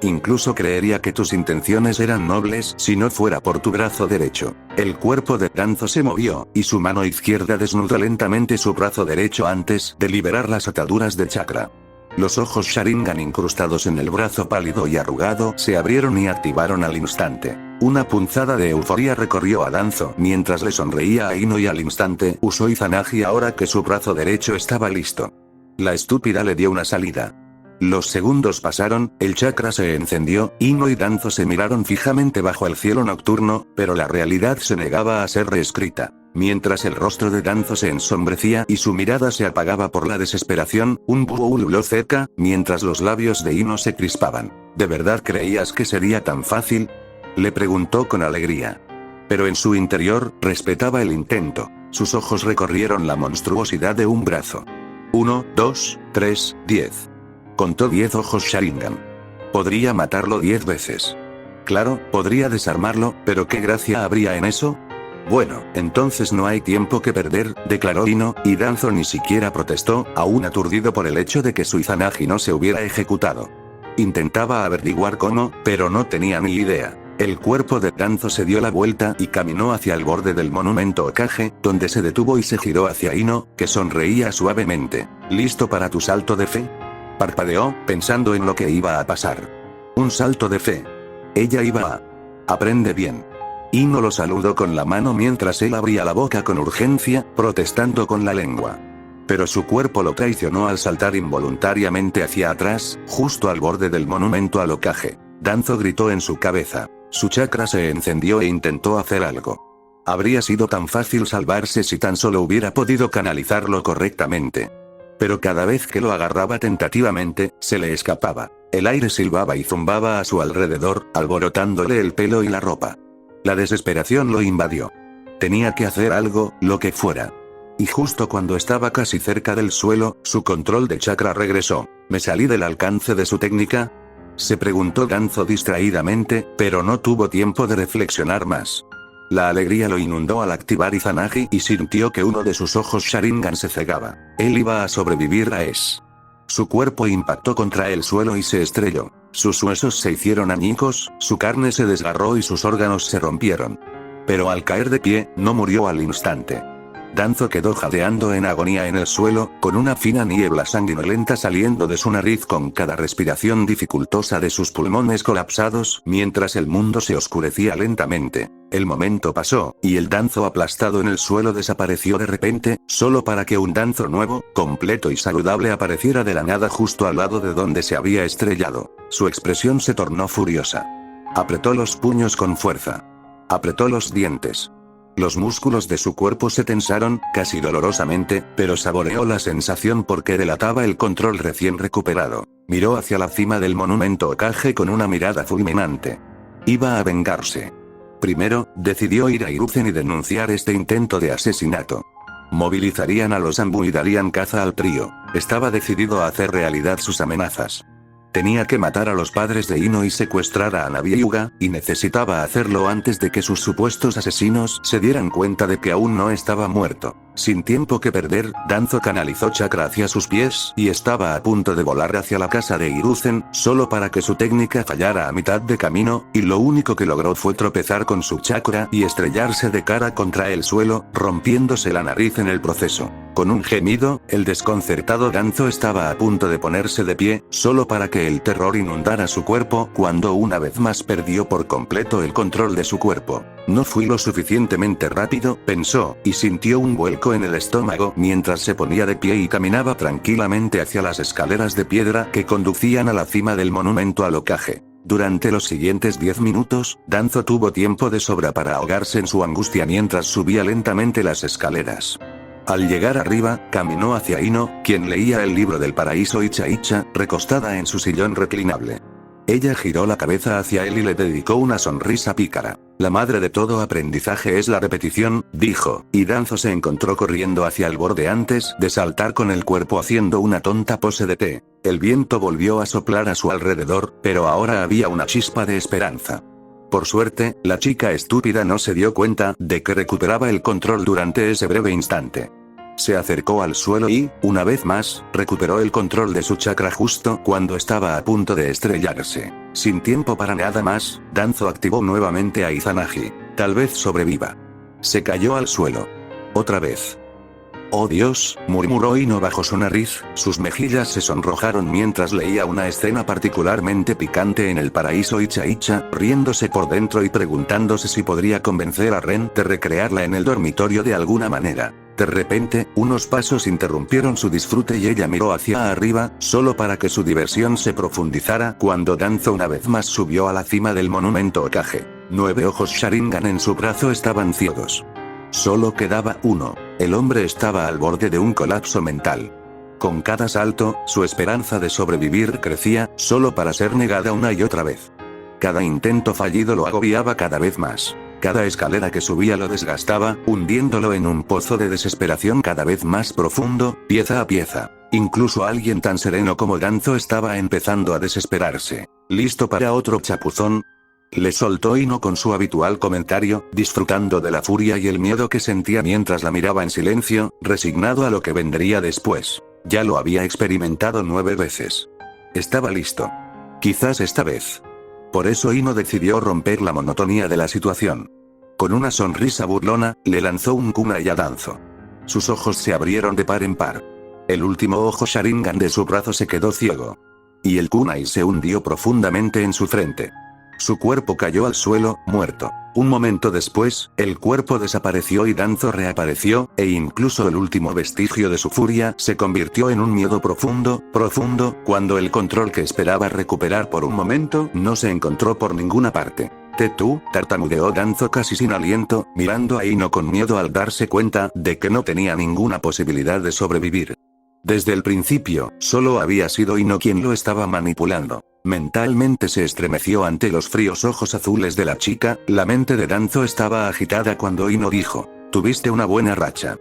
S1: Incluso creería que tus intenciones eran nobles si no fuera por tu brazo derecho. El cuerpo de Danzo se movió, y su mano izquierda desnudó lentamente su brazo derecho antes de liberar las ataduras de chakra. Los ojos Sharingan incrustados en el brazo pálido y arrugado se abrieron y activaron al instante. Una punzada de euforia recorrió a Danzo mientras le sonreía a Ino y al instante usó Izanagi ahora que su brazo derecho estaba listo. La estúpida le dio una salida. Los segundos pasaron, el chakra se encendió, Ino y Danzo se miraron fijamente bajo el cielo nocturno, pero la realidad se negaba a ser reescrita. Mientras el rostro de Danzo se ensombrecía y su mirada se apagaba por la desesperación, un búho ululó cerca, mientras los labios de Ino se crispaban. ¿De verdad creías que sería tan fácil? Le preguntó con alegría. Pero en su interior, respetaba el intento. Sus ojos recorrieron la monstruosidad de un brazo. 1, 2, 3, 10. Contó 10 ojos Sharingan. Podría matarlo 10 veces. Claro, podría desarmarlo, pero ¿qué gracia habría en eso? Bueno, entonces no hay tiempo que perder, declaró Ino, y Danzo ni siquiera protestó, aún aturdido por el hecho de que su Izanagi no se hubiera ejecutado. Intentaba averiguar cómo, pero no tenía ni idea. El cuerpo de Danzo se dio la vuelta y caminó hacia el borde del monumento Hokage, donde se detuvo y se giró hacia Ino, que sonreía suavemente. ¿Listo para tu salto de fe? Parpadeó, pensando en lo que iba a pasar. Un salto de fe. Ella iba a... Aprende bien. Ino lo saludó con la mano mientras él abría la boca con urgencia, protestando con la lengua. Pero su cuerpo lo traicionó al saltar involuntariamente hacia atrás, justo al borde del monumento al Hokage. Danzo gritó en su cabeza. Su chakra se encendió e intentó hacer algo. Habría sido tan fácil salvarse si tan solo hubiera podido canalizarlo correctamente. Pero cada vez que lo agarraba tentativamente, se le escapaba. El aire silbaba y zumbaba a su alrededor, alborotándole el pelo y la ropa. La desesperación lo invadió. Tenía que hacer algo, lo que fuera. Y justo cuando estaba casi cerca del suelo, su control de chakra regresó. ¿Me salí del alcance de su técnica? Se preguntó Danzo distraídamente, pero no tuvo tiempo de reflexionar más. La alegría lo inundó al activar Izanagi y sintió que uno de sus ojos Sharingan se cegaba. Él iba a sobrevivir a eso. Su cuerpo impactó contra el suelo y se estrelló. Sus huesos se hicieron añicos, su carne se desgarró y sus órganos se rompieron. Pero al caer de pie, no murió al instante. Danzo quedó jadeando en agonía en el suelo, con una fina niebla sanguinolenta saliendo de su nariz con cada respiración dificultosa de sus pulmones colapsados, mientras el mundo se oscurecía lentamente. El momento pasó, y el Danzo aplastado en el suelo desapareció de repente, solo para que un Danzo nuevo, completo y saludable apareciera de la nada justo al lado de donde se había estrellado. Su expresión se tornó furiosa. Apretó los puños con fuerza. Apretó los dientes. Los músculos de su cuerpo se tensaron, casi dolorosamente, pero saboreó la sensación porque delataba el control recién recuperado. Miró hacia la cima del monumento Hokage con una mirada fulminante. Iba a vengarse. Primero, decidió ir a Hiruzen y denunciar este intento de asesinato. Movilizarían a los Anbu y darían caza al trío. Estaba decidido a hacer realidad sus amenazas. Tenía que matar a los padres de Ino y secuestrar a Naviuga, y necesitaba hacerlo antes de que sus supuestos asesinos se dieran cuenta de que aún no estaba muerto. Sin tiempo que perder, Danzo canalizó chakra hacia sus pies y estaba a punto de volar hacia la casa de Hiruzen, solo para que su técnica fallara a mitad de camino, y lo único que logró fue tropezar con su chakra y estrellarse de cara contra el suelo, rompiéndose la nariz en el proceso. Con un gemido, el desconcertado Danzo estaba a punto de ponerse de pie, solo para que el terror inundara su cuerpo, cuando una vez más perdió por completo el control de su cuerpo. No fui lo suficientemente rápido, pensó, y sintió un vuelco en el estómago mientras se ponía de pie y caminaba tranquilamente hacia las escaleras de piedra que conducían a la cima del monumento al Hokage. Durante los siguientes 10 minutos, Danzo tuvo tiempo de sobra para ahogarse en su angustia mientras subía lentamente las escaleras. Al llegar arriba, caminó hacia Ino, quien leía el libro del paraíso Icha Icha, recostada en su sillón reclinable. Ella giró la cabeza hacia él y le dedicó una sonrisa pícara. La madre de todo aprendizaje es la repetición, dijo, y Danzo se encontró corriendo hacia el borde antes de saltar con el cuerpo haciendo una tonta pose de té. El viento volvió a soplar a su alrededor, pero ahora había una chispa de esperanza. Por suerte, la chica estúpida no se dio cuenta de que recuperaba el control durante ese breve instante. Se acercó al suelo y, una vez más, recuperó el control de su chakra justo cuando estaba a punto de estrellarse. Sin tiempo para nada más, Danzo activó nuevamente a Izanagi. Tal vez sobreviva. Se cayó al suelo. Otra vez. «Oh Dios», murmuró Ino bajo su nariz, sus mejillas se sonrojaron mientras leía una escena particularmente picante en el paraíso Icha Icha, riéndose por dentro y preguntándose si podría convencer a Ren de recrearla en el dormitorio de alguna manera. De repente, unos pasos interrumpieron su disfrute y ella miró hacia arriba, solo para que su diversión se profundizara cuando Danzo una vez más subió a la cima del monumento Hokage. 9 ojos Sharingan en su brazo estaban ciegos. Solo quedaba uno. El hombre estaba al borde de un colapso mental. Con cada salto, su esperanza de sobrevivir crecía, solo para ser negada una y otra vez. Cada intento fallido lo agobiaba cada vez más. Cada escalera que subía lo desgastaba, hundiéndolo en un pozo de desesperación cada vez más profundo, pieza a pieza. Incluso alguien tan sereno como Danzo estaba empezando a desesperarse. ¿Listo para otro chapuzón?, le soltó Ino con su habitual comentario, disfrutando de la furia y el miedo que sentía mientras la miraba en silencio, resignado a lo que vendría después. Ya lo había experimentado 9 veces. Estaba listo. Quizás esta vez. Por eso Ino decidió romper la monotonía de la situación. Con una sonrisa burlona, le lanzó un kunai a Danzo. Sus ojos se abrieron de par en par. El último ojo Sharingan de su brazo se quedó ciego. Y el kunai se hundió profundamente en su frente. Su cuerpo cayó al suelo, muerto. Un momento después, el cuerpo desapareció y Danzo reapareció, e incluso el último vestigio de su furia se convirtió en un miedo profundo, cuando el control que esperaba recuperar por un momento no se encontró por ninguna parte. «Tú», tartamudeó Danzo casi sin aliento, mirando a Ino con miedo al darse cuenta de que no tenía ninguna posibilidad de sobrevivir. Desde el principio, solo había sido Ino quien lo estaba manipulando. Mentalmente se estremeció ante los fríos ojos azules de la chica, la mente de Danzo estaba agitada cuando Ino dijo, «Tuviste una buena racha.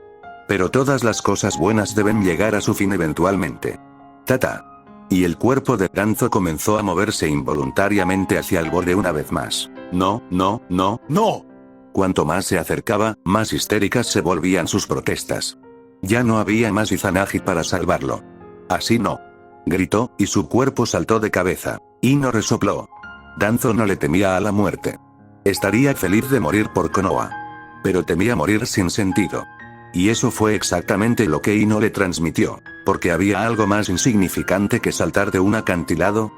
S1: Pero todas las cosas buenas deben llegar a su fin eventualmente. Tata». Y el cuerpo de Danzo comenzó a moverse involuntariamente hacia el borde una vez más. «No, no, no, no». Cuanto más se acercaba, más histéricas se volvían sus protestas. Ya no había más Izanagi para salvarlo. «Así no», gritó, y su cuerpo saltó de cabeza. Ino resopló. Danzo no le temía a la muerte. Estaría feliz de morir por Konoha. Pero temía morir sin sentido. Y eso fue exactamente lo que Ino le transmitió. Porque había algo más insignificante que saltar de un acantilado.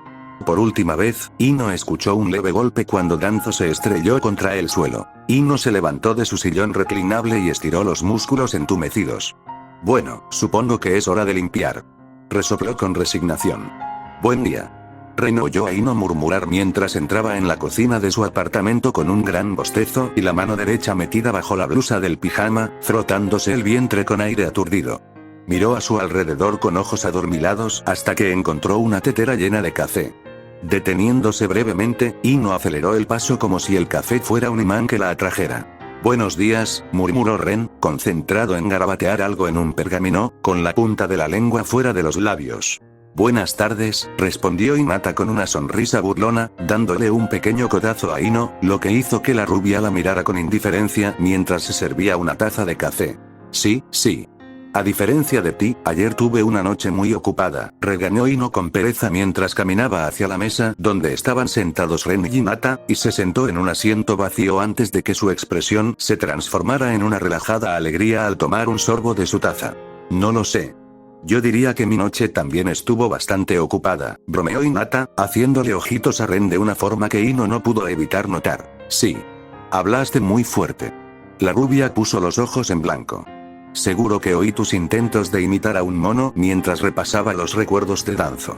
S1: Por última vez, Ino escuchó un leve golpe cuando Danzo se estrelló contra el suelo. Ino se levantó de su sillón reclinable y estiró los músculos entumecidos. «Bueno, supongo que es hora de limpiar», resopló con resignación. «Buen día». Ren oyó a Ino murmurar mientras entraba en la cocina de su apartamento con un gran bostezo y la mano derecha metida bajo la blusa del pijama, frotándose el vientre con aire aturdido. Miró a su alrededor con ojos adormilados hasta que encontró una tetera llena de café. Deteniéndose brevemente, Ino aceleró el paso como si el café fuera un imán que la atrajera. «Buenos días», murmuró Ren, concentrado en garabatear algo en un pergamino, con la punta de la lengua fuera de los labios. Buenas tardes, respondió Hinata con una sonrisa burlona, dándole un pequeño codazo a Ino, lo que hizo que la rubia la mirara con indiferencia mientras se servía una taza de café. Sí, sí. A diferencia de ti, ayer tuve una noche muy ocupada, regañó Ino con pereza mientras caminaba hacia la mesa donde estaban sentados Ren y Hinata, y se sentó en un asiento vacío antes de que su expresión se transformara en una relajada alegría al tomar un sorbo de su taza. No lo sé. Yo diría que mi noche también estuvo bastante ocupada, bromeó Hinata, haciéndole ojitos a Ren de una forma que Ino no pudo evitar notar. Sí. Hablaste muy fuerte. La rubia puso los ojos en blanco. Seguro que oí tus intentos de imitar a un mono mientras repasaba los recuerdos de Danzo.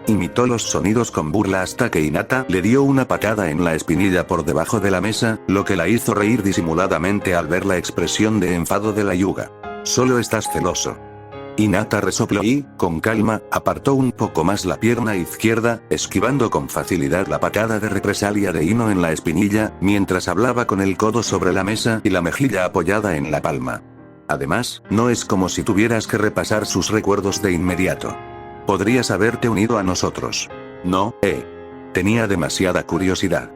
S1: Imitó los sonidos con burla hasta que Hinata le dio una patada en la espinilla por debajo de la mesa, lo que la hizo reír disimuladamente al ver la expresión de enfado de la Hyuga. Solo estás celoso. Hinata resopló y, con calma, apartó un poco más la pierna izquierda, esquivando con facilidad la patada de represalia de Ino en la espinilla, mientras hablaba con el codo sobre la mesa y la mejilla apoyada en la palma. Además, no es como si tuvieras que repasar sus recuerdos de inmediato. Podrías haberte unido a nosotros. No, tenía demasiada curiosidad.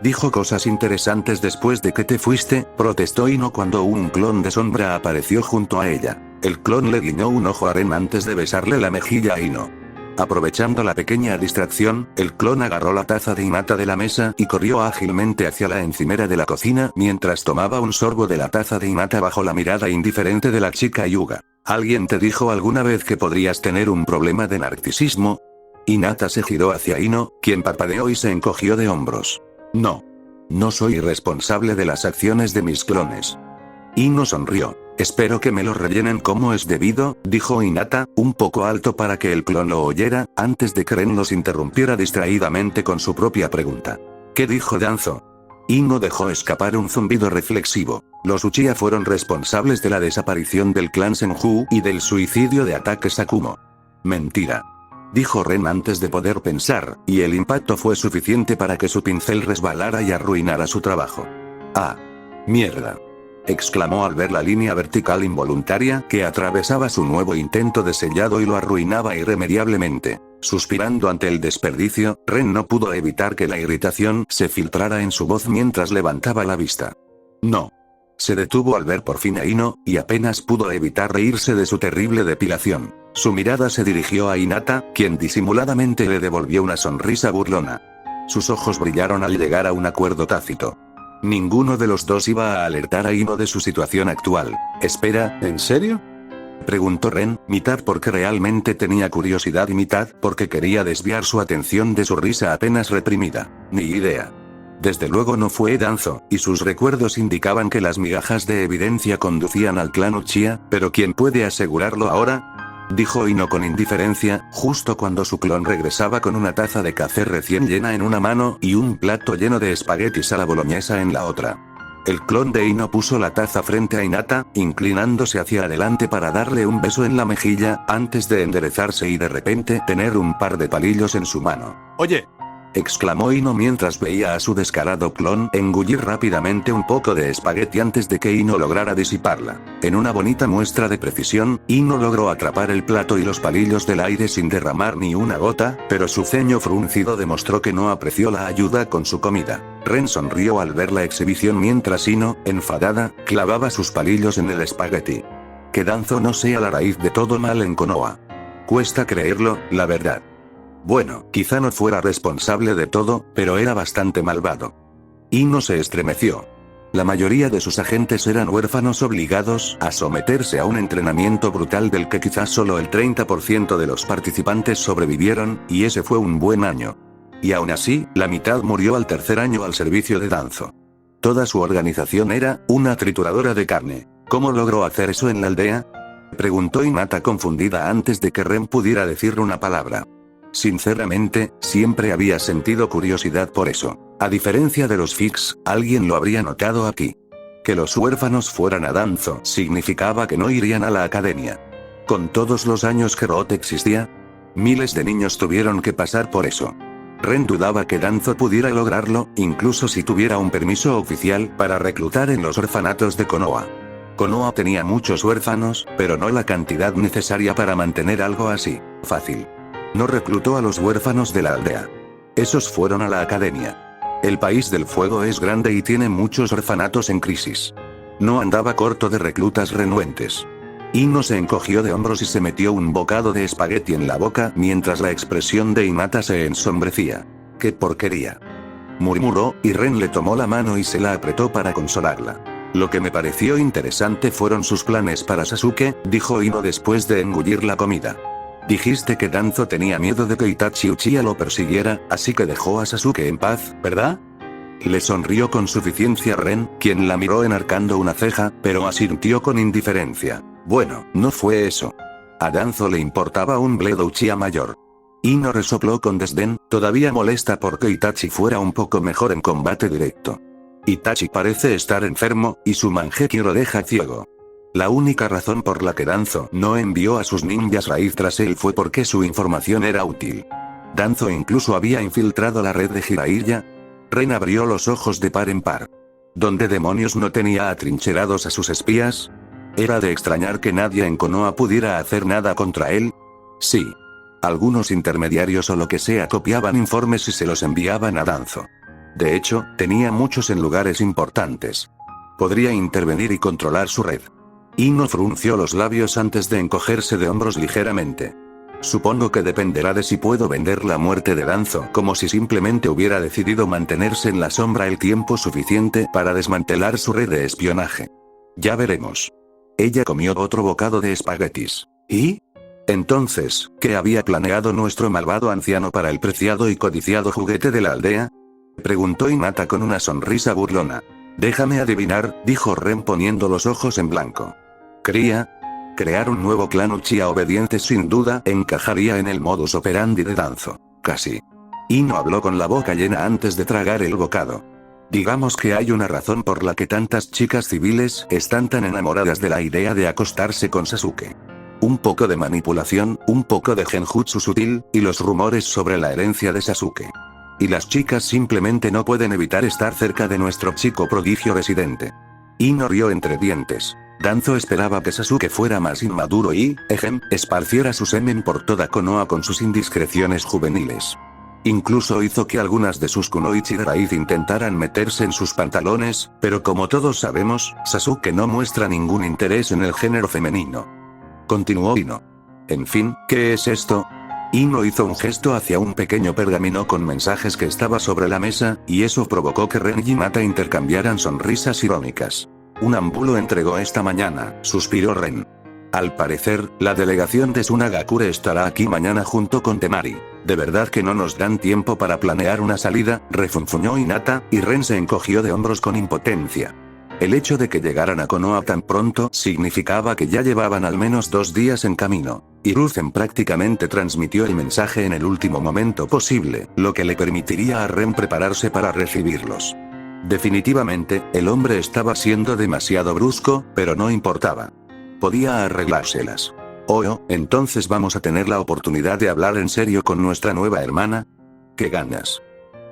S1: Dijo cosas interesantes después de que te fuiste, protestó Ino cuando un clon de sombra apareció junto a ella. El clon le guiñó un ojo a Ren antes de besarle la mejilla a Ino. Aprovechando la pequeña distracción, el clon agarró la taza de Hinata de la mesa y corrió ágilmente hacia la encimera de la cocina mientras tomaba un sorbo de la taza de Hinata bajo la mirada indiferente de la chica Hyuga. ¿Alguien te dijo alguna vez que podrías tener un problema de narcisismo? Hinata se giró hacia Ino, quien parpadeó y se encogió de hombros. No. No soy responsable de las acciones de mis clones. Ino sonrió. Espero que me lo rellenen como es debido, dijo Hinata, un poco alto para que el clon lo oyera, antes de que Ren los interrumpiera distraídamente con su propia pregunta. ¿Qué dijo Danzo? Ino dejó escapar un zumbido reflexivo. Los Uchiha fueron responsables de la desaparición del clan Senju y del suicidio de Ataque Sakumo. Mentira. Dijo Ren antes de poder pensar, y el impacto fue suficiente para que su pincel resbalara y arruinara su trabajo. ¡Ah! ¡Mierda! Exclamó al ver la línea vertical involuntaria que atravesaba su nuevo intento de sellado y lo arruinaba irremediablemente. Suspirando ante el desperdicio, Ren no pudo evitar que la irritación se filtrara en su voz mientras levantaba la vista. No. Se detuvo al ver por fin a Ino, y apenas pudo evitar reírse de su terrible depilación. Su mirada se dirigió a Hinata, quien disimuladamente le devolvió una sonrisa burlona. Sus ojos brillaron al llegar a un acuerdo tácito. Ninguno de los dos iba a alertar a Ino de su situación actual. Espera, ¿en serio? Preguntó Ren, mitad porque realmente tenía curiosidad y mitad porque quería desviar su atención de su risa apenas reprimida. Ni idea. Desde luego no fue Danzo, y sus recuerdos indicaban que las migajas de evidencia conducían al clan Uchiha, pero ¿quién puede asegurarlo ahora? Dijo Ino con indiferencia, justo cuando su clon regresaba con una taza de café recién llena en una mano y un plato lleno de espaguetis a la boloñesa en la otra. El clon de Ino puso la taza frente a Hinata, inclinándose hacia adelante para darle un beso en la mejilla, antes de enderezarse y de repente tener un par de palillos en su mano. ¡Oye! Exclamó Ino mientras veía a su descarado clon engullir rápidamente un poco de espagueti antes de que Ino lograra disiparla. En una bonita muestra de precisión, Ino logró atrapar el plato y los palillos del aire sin derramar ni una gota, pero su ceño fruncido demostró que no apreció la ayuda con su comida. Ren sonrió al ver la exhibición mientras Ino, enfadada, clavaba sus palillos en el espagueti. Que Danzo no sea la raíz de todo mal en Konoha. Cuesta creerlo, la verdad. Bueno, quizá no fuera responsable de todo, pero era bastante malvado. Ino se estremeció. La mayoría de sus agentes eran huérfanos obligados a someterse a un entrenamiento brutal del que quizás solo el 30% de los participantes sobrevivieron, y ese fue un buen año. Y aún así, la mitad murió al tercer año al servicio de Danzo. Toda su organización era una trituradora de carne. ¿Cómo logró hacer eso en la aldea? Preguntó Hinata confundida antes de que Ren pudiera decir una palabra. Sinceramente, siempre había sentido curiosidad por eso. A diferencia de los Fix, alguien lo habría notado aquí. Que los huérfanos fueran a Danzo significaba que no irían a la academia. Con todos los años que Rote existía, miles de niños tuvieron que pasar por eso. Ren dudaba que Danzo pudiera lograrlo, incluso si tuviera un permiso oficial para reclutar en los orfanatos de Konoha. Konoha tenía muchos huérfanos, pero no la cantidad necesaria para mantener algo así, fácil. No reclutó a los huérfanos de la aldea. Esos fueron a la academia. El país del fuego es grande y tiene muchos orfanatos en crisis. No andaba corto de reclutas renuentes. Ino se encogió de hombros y se metió un bocado de espagueti en la boca mientras la expresión de Hinata se ensombrecía. ¡Qué porquería!, murmuró, y Ren le tomó la mano y se la apretó para consolarla. Lo que me pareció interesante fueron sus planes para Sasuke, dijo Ino después de engullir la comida. Dijiste que Danzo tenía miedo de que Itachi Uchiha lo persiguiera, así que dejó a Sasuke en paz, ¿verdad? Le sonrió con suficiencia Ren, quien la miró enarcando una ceja, pero asintió con indiferencia. Bueno, no fue eso. A Danzo le importaba un bledo Uchiha mayor. Ino resopló con desdén, todavía molesta porque Itachi fuera un poco mejor en combate directo. Itachi parece estar enfermo, y su Mangekyo lo deja ciego. La única razón por la que Danzo no envió a sus ninjas raíz tras él fue porque su información era útil. Danzo incluso había infiltrado la red de Jiraiya. Ren abrió los ojos de par en par. ¿Dónde demonios no tenía atrincherados a sus espías? ¿Era de extrañar que nadie en Konoha pudiera hacer nada contra él? Sí. Algunos intermediarios o lo que sea copiaban informes y se los enviaban a Danzo. De hecho, tenía muchos en lugares importantes. Podría intervenir y controlar su red. Ino frunció los labios antes de encogerse de hombros ligeramente. Supongo que dependerá de si puedo vender la muerte de Danzo, como si simplemente hubiera decidido mantenerse en la sombra el tiempo suficiente para desmantelar su red de espionaje. Ya veremos. Ella comió otro bocado de espaguetis. ¿Y? Entonces, ¿qué había planeado nuestro malvado anciano para el preciado y codiciado juguete de la aldea?, preguntó Hinata con una sonrisa burlona. Déjame adivinar, dijo Ren poniendo los ojos en blanco. Crear un nuevo clan Uchiha obediente sin duda encajaría en el modus operandi de Danzo. Casi. Ino habló con la boca llena antes de tragar el bocado. Digamos que hay una razón por la que tantas chicas civiles están tan enamoradas de la idea de acostarse con Sasuke. Un poco de manipulación, un poco de genjutsu sutil, y los rumores sobre la herencia de Sasuke. Y las chicas simplemente no pueden evitar estar cerca de nuestro chico prodigio residente. Ino rió entre dientes. Danzo esperaba que Sasuke fuera más inmaduro y, esparciera su semen por toda Konoha con sus indiscreciones juveniles. Incluso hizo que algunas de sus kunoichi de raíz intentaran meterse en sus pantalones, pero como todos sabemos, Sasuke no muestra ningún interés en el género femenino. Continuó Ino. En fin, ¿qué es esto? Ino hizo un gesto hacia un pequeño pergamino con mensajes que estaba sobre la mesa, y eso provocó que Ren y Hinata intercambiaran sonrisas irónicas. Un ambulo entregó esta mañana, suspiró Ren. Al parecer, la delegación de Tsunagakure estará aquí mañana junto con Temari. ¿De verdad que no nos dan tiempo para planear una salida?, refunfuñó Hinata, y Ren se encogió de hombros con impotencia. El hecho de que llegaran a Konoha tan pronto significaba que ya llevaban al menos 2 días en camino. Hiruzen prácticamente transmitió el mensaje en el último momento posible, lo que le permitiría a Ren prepararse para recibirlos. Definitivamente, el hombre estaba siendo demasiado brusco, pero no importaba. Podía arreglárselas. Oh, entonces vamos a tener la oportunidad de hablar en serio con nuestra nueva hermana. ¡Qué ganas!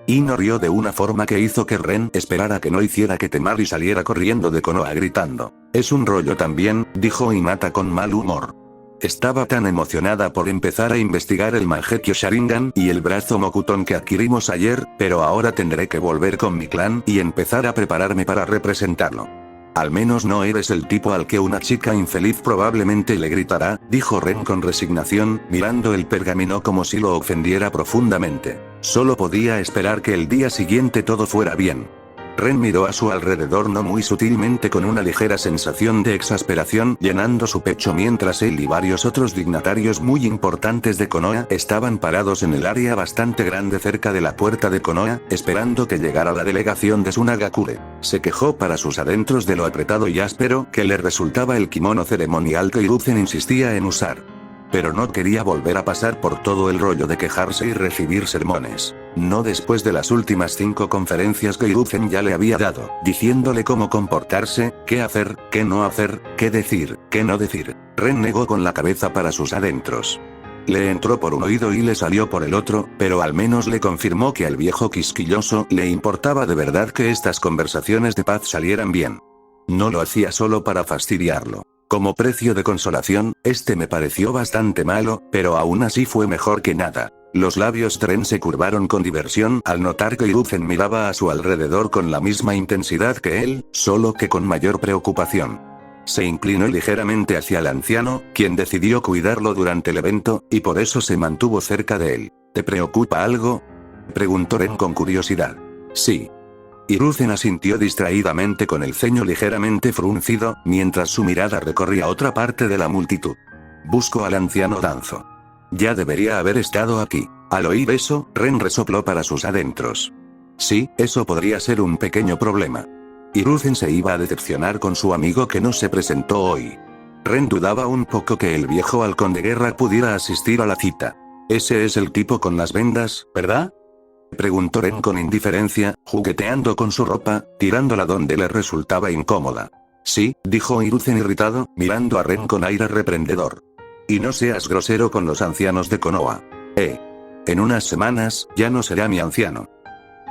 S1: Ino rió de una forma que hizo que Ren esperara que no hiciera que Temari saliera corriendo de Konoha gritando. Es un rollo también, dijo Hinata con mal humor. Estaba tan emocionada por empezar a investigar el Mangekyo Sharingan y el brazo Mokuton que adquirimos ayer, pero ahora tendré que volver con mi clan y empezar a prepararme para representarlo. Al menos no eres el tipo al que una chica infeliz probablemente le gritará, dijo Ren con resignación, mirando el pergamino como si lo ofendiera profundamente. Solo podía esperar que el día siguiente todo fuera bien. Ren miró a su alrededor no muy sutilmente con una ligera sensación de exasperación llenando su pecho mientras él y varios otros dignatarios muy importantes de Konoha estaban parados en el área bastante grande cerca de la puerta de Konoha, esperando que llegara la delegación de Tsunagakure. Se quejó para sus adentros de lo apretado y áspero que le resultaba el kimono ceremonial que Hiruzen insistía en usar. Pero no quería volver a pasar por todo el rollo de quejarse y recibir sermones. No después de las últimas 5 conferencias que Hiruzen ya le había dado, diciéndole cómo comportarse, qué hacer, qué no hacer, qué decir, qué no decir. Ren negó con la cabeza para sus adentros. Le entró por un oído y le salió por el otro, pero al menos le confirmó que al viejo quisquilloso le importaba de verdad que estas conversaciones de paz salieran bien. No lo hacía solo para fastidiarlo. Como precio de consolación, este me pareció bastante malo, pero aún así fue mejor que nada. Los labios de Ren se curvaron con diversión al notar que Hiruzen miraba a su alrededor con la misma intensidad que él, solo que con mayor preocupación. Se inclinó ligeramente hacia el anciano, quien decidió cuidarlo durante el evento, y por eso se mantuvo cerca de él. ¿Te preocupa algo?, preguntó Ren con curiosidad. Sí. Hiruzen asintió distraídamente con el ceño ligeramente fruncido, mientras su mirada recorría otra parte de la multitud. Busco al anciano Danzo. Ya debería haber estado aquí. Al oír eso, Ren resopló para sus adentros. Sí, eso podría ser un pequeño problema. Hiruzen se iba a decepcionar con su amigo que no se presentó hoy. Ren dudaba un poco que el viejo halcón de guerra pudiera asistir a la cita. Ese es el tipo con las vendas, ¿verdad?, preguntó Ren con indiferencia, jugueteando con su ropa, tirándola donde le resultaba incómoda. Sí, dijo Hiruzen irritado, mirando a Ren con aire reprendedor. Y no seas grosero con los ancianos de Konoha. En unas semanas, ya no será mi anciano.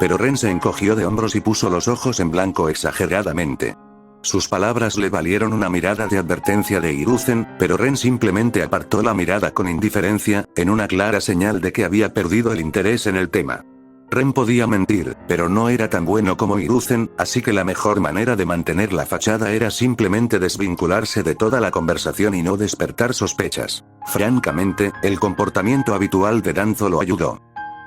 S1: Pero Ren se encogió de hombros y puso los ojos en blanco exageradamente. Sus palabras le valieron una mirada de advertencia de Hiruzen, pero Ren simplemente apartó la mirada con indiferencia, en una clara señal de que había perdido el interés en el tema. Ren podía mentir, pero no era tan bueno como Hiruzen, así que la mejor manera de mantener la fachada era simplemente desvincularse de toda la conversación y no despertar sospechas. Francamente, el comportamiento habitual de Danzo lo ayudó.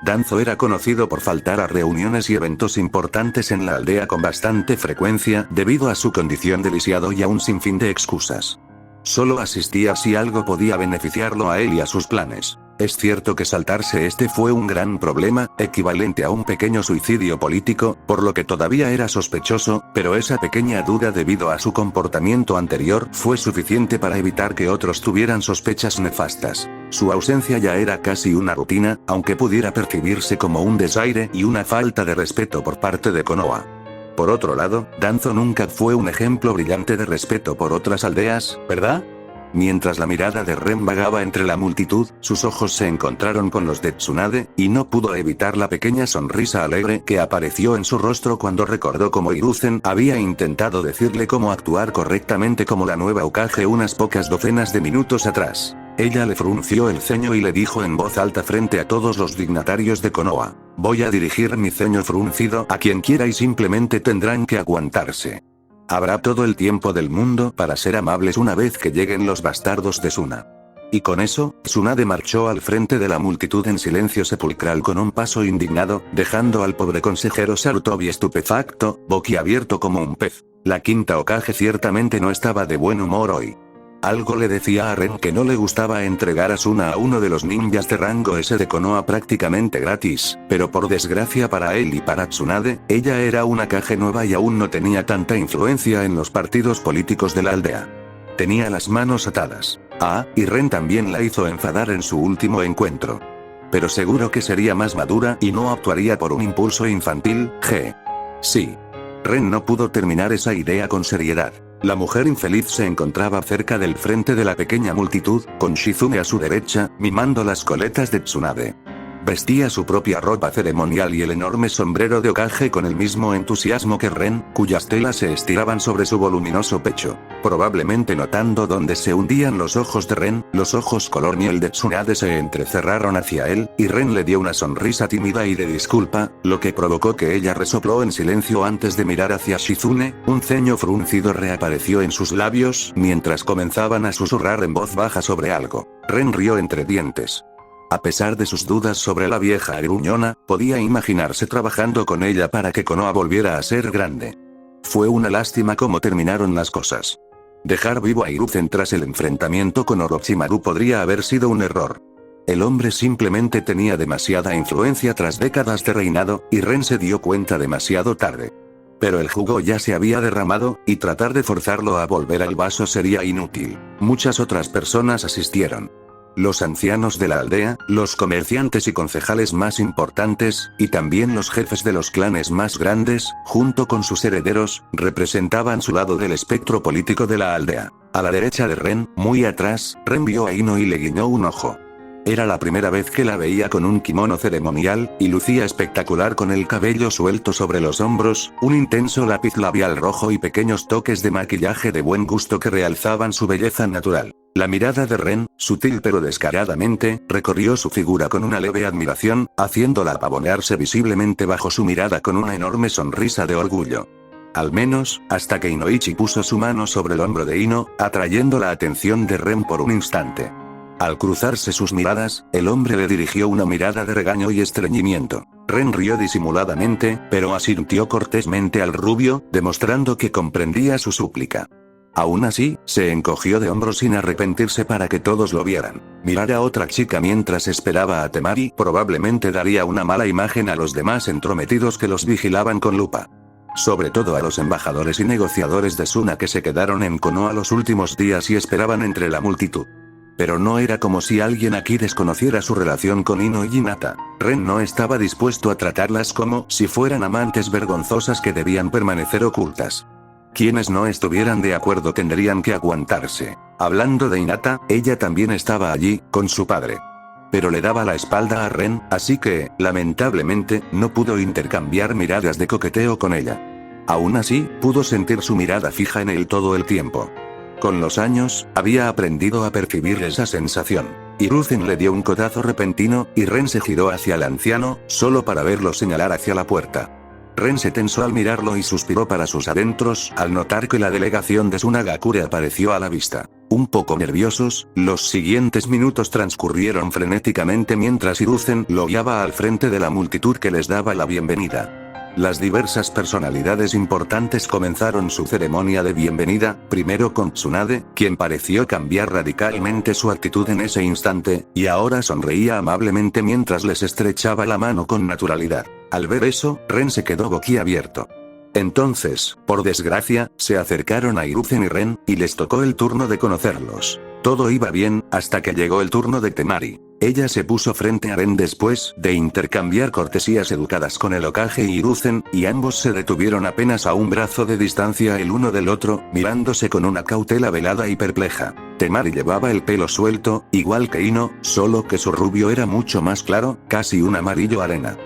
S1: Danzo era conocido por faltar a reuniones y eventos importantes en la aldea con bastante frecuencia, debido a su condición de lisiado y a un sinfín de excusas. Solo asistía si algo podía beneficiarlo a él y a sus planes. Es cierto que saltarse este fue un gran problema, equivalente a un pequeño suicidio político, por lo que todavía era sospechoso, pero esa pequeña duda debido a su comportamiento anterior fue suficiente para evitar que otros tuvieran sospechas nefastas. Su ausencia ya era casi una rutina, aunque pudiera percibirse como un desaire y una falta de respeto por parte de Konoha. Por otro lado, Danzo nunca fue un ejemplo brillante de respeto por otras aldeas, ¿verdad? Mientras la mirada de Ren vagaba entre la multitud, sus ojos se encontraron con los de Tsunade, y no pudo evitar la pequeña sonrisa alegre que apareció en su rostro cuando recordó cómo Hiruzen había intentado decirle cómo actuar correctamente como la nueva Hokage unas pocas docenas de minutos atrás. Ella le frunció el ceño y le dijo en voz alta frente a todos los dignatarios de Konoha: voy a dirigir mi ceño fruncido a quien quiera y simplemente tendrán que aguantarse. Habrá todo el tiempo del mundo para ser amables una vez que lleguen los bastardos de Suna. Y con eso, Tsunade marchó al frente de la multitud en silencio sepulcral con un paso indignado, dejando al pobre consejero Sarutobi estupefacto, boquiabierto como un pez. La quinta Hokage ciertamente no estaba de buen humor hoy. Algo le decía a Ren que no le gustaba entregar a Suna a uno de los ninjas de rango S de Konoha prácticamente gratis, pero por desgracia para él y para Tsunade, ella era una Hokage nueva y aún no tenía tanta influencia en los partidos políticos de la aldea. Tenía las manos atadas. Y Ren también la hizo enfadar en su último encuentro. Pero seguro que sería más madura y no actuaría por un impulso infantil, Sí. Ren no pudo terminar esa idea con seriedad. La mujer infeliz se encontraba cerca del frente de la pequeña multitud, con Shizune a su derecha, mimando las coletas de Tsunade. Vestía su propia ropa ceremonial y el enorme sombrero de Hokage con el mismo entusiasmo que Ren, cuyas telas se estiraban sobre su voluminoso pecho. Probablemente notando dónde se hundían los ojos de Ren, los ojos color miel de Tsunade se entrecerraron hacia él, y Ren le dio una sonrisa tímida y de disculpa, lo que provocó que ella resopló en silencio antes de mirar hacia Shizune. Un ceño fruncido reapareció en sus labios, mientras comenzaban a susurrar en voz baja sobre algo. Ren rió entre dientes. A pesar de sus dudas sobre la vieja gruñona, podía imaginarse trabajando con ella para que Konoha volviera a ser grande. Fue una lástima cómo terminaron las cosas. Dejar vivo a Hiruzen tras el enfrentamiento con Orochimaru podría haber sido un error. El hombre simplemente tenía demasiada influencia tras décadas de reinado, y Ren se dio cuenta demasiado tarde. Pero el jugo ya se había derramado, y tratar de forzarlo a volver al vaso sería inútil. Muchas otras personas asistieron. Los ancianos de la aldea, los comerciantes y concejales más importantes, y también los jefes de los clanes más grandes, junto con sus herederos, representaban su lado del espectro político de la aldea. A la derecha de Ren, muy atrás, Ren vio a Ino y le guiñó un ojo. Era la primera vez que la veía con un kimono ceremonial, y lucía espectacular con el cabello suelto sobre los hombros, un intenso lápiz labial rojo y pequeños toques de maquillaje de buen gusto que realzaban su belleza natural. La mirada de Ren, sutil pero descaradamente, recorrió su figura con una leve admiración, haciéndola pavonearse visiblemente bajo su mirada con una enorme sonrisa de orgullo. Al menos, hasta que Inoichi puso su mano sobre el hombro de Ino, atrayendo la atención de Ren por un instante. Al cruzarse sus miradas, el hombre le dirigió una mirada de regaño y estreñimiento. Ren rió disimuladamente, pero asintió cortésmente al rubio, demostrando que comprendía su súplica. Aún así, se encogió de hombros sin arrepentirse para que todos lo vieran. Mirar a otra chica mientras esperaba a Temari probablemente daría una mala imagen a los demás entrometidos que los vigilaban con lupa. Sobre todo a los embajadores y negociadores de Suna que se quedaron en Konoha los últimos días y esperaban entre la multitud. Pero no era como si alguien aquí desconociera su relación con Ino y Hinata. Ren no estaba dispuesto a tratarlas como si fueran amantes vergonzosas que debían permanecer ocultas. Quienes no estuvieran de acuerdo tendrían que aguantarse. Hablando de Hinata, ella también estaba allí, con su padre. Pero le daba la espalda a Ren, así que, lamentablemente, no pudo intercambiar miradas de coqueteo con ella. Aún así, pudo sentir su mirada fija en él todo el tiempo. Con los años, había aprendido a percibir esa sensación. Hiruzen le dio un codazo repentino, y Ren se giró hacia el anciano, solo para verlo señalar hacia la puerta. Ren se tensó al mirarlo y suspiró para sus adentros, al notar que la delegación de Sunagakure apareció a la vista. Un poco nerviosos, los siguientes minutos transcurrieron frenéticamente mientras Hiruzen lo guiaba al frente de la multitud que les daba la bienvenida. Las diversas personalidades importantes comenzaron su ceremonia de bienvenida, primero con Tsunade, quien pareció cambiar radicalmente su actitud en ese instante, y ahora sonreía amablemente mientras les estrechaba la mano con naturalidad. Al ver eso, Ren se quedó boquiabierto. Entonces, por desgracia, se acercaron a Hiruzen y Ren, y les tocó el turno de conocerlos. Todo iba bien, hasta que llegó el turno de Temari. Ella se puso frente a Ren después de intercambiar cortesías educadas con el Hokage y Hiruzen, y ambos se detuvieron apenas a un brazo de distancia el uno del otro, mirándose con una cautela velada y perpleja. Temari llevaba el pelo suelto, igual que Ino, solo que su rubio era mucho más claro, casi un amarillo arena.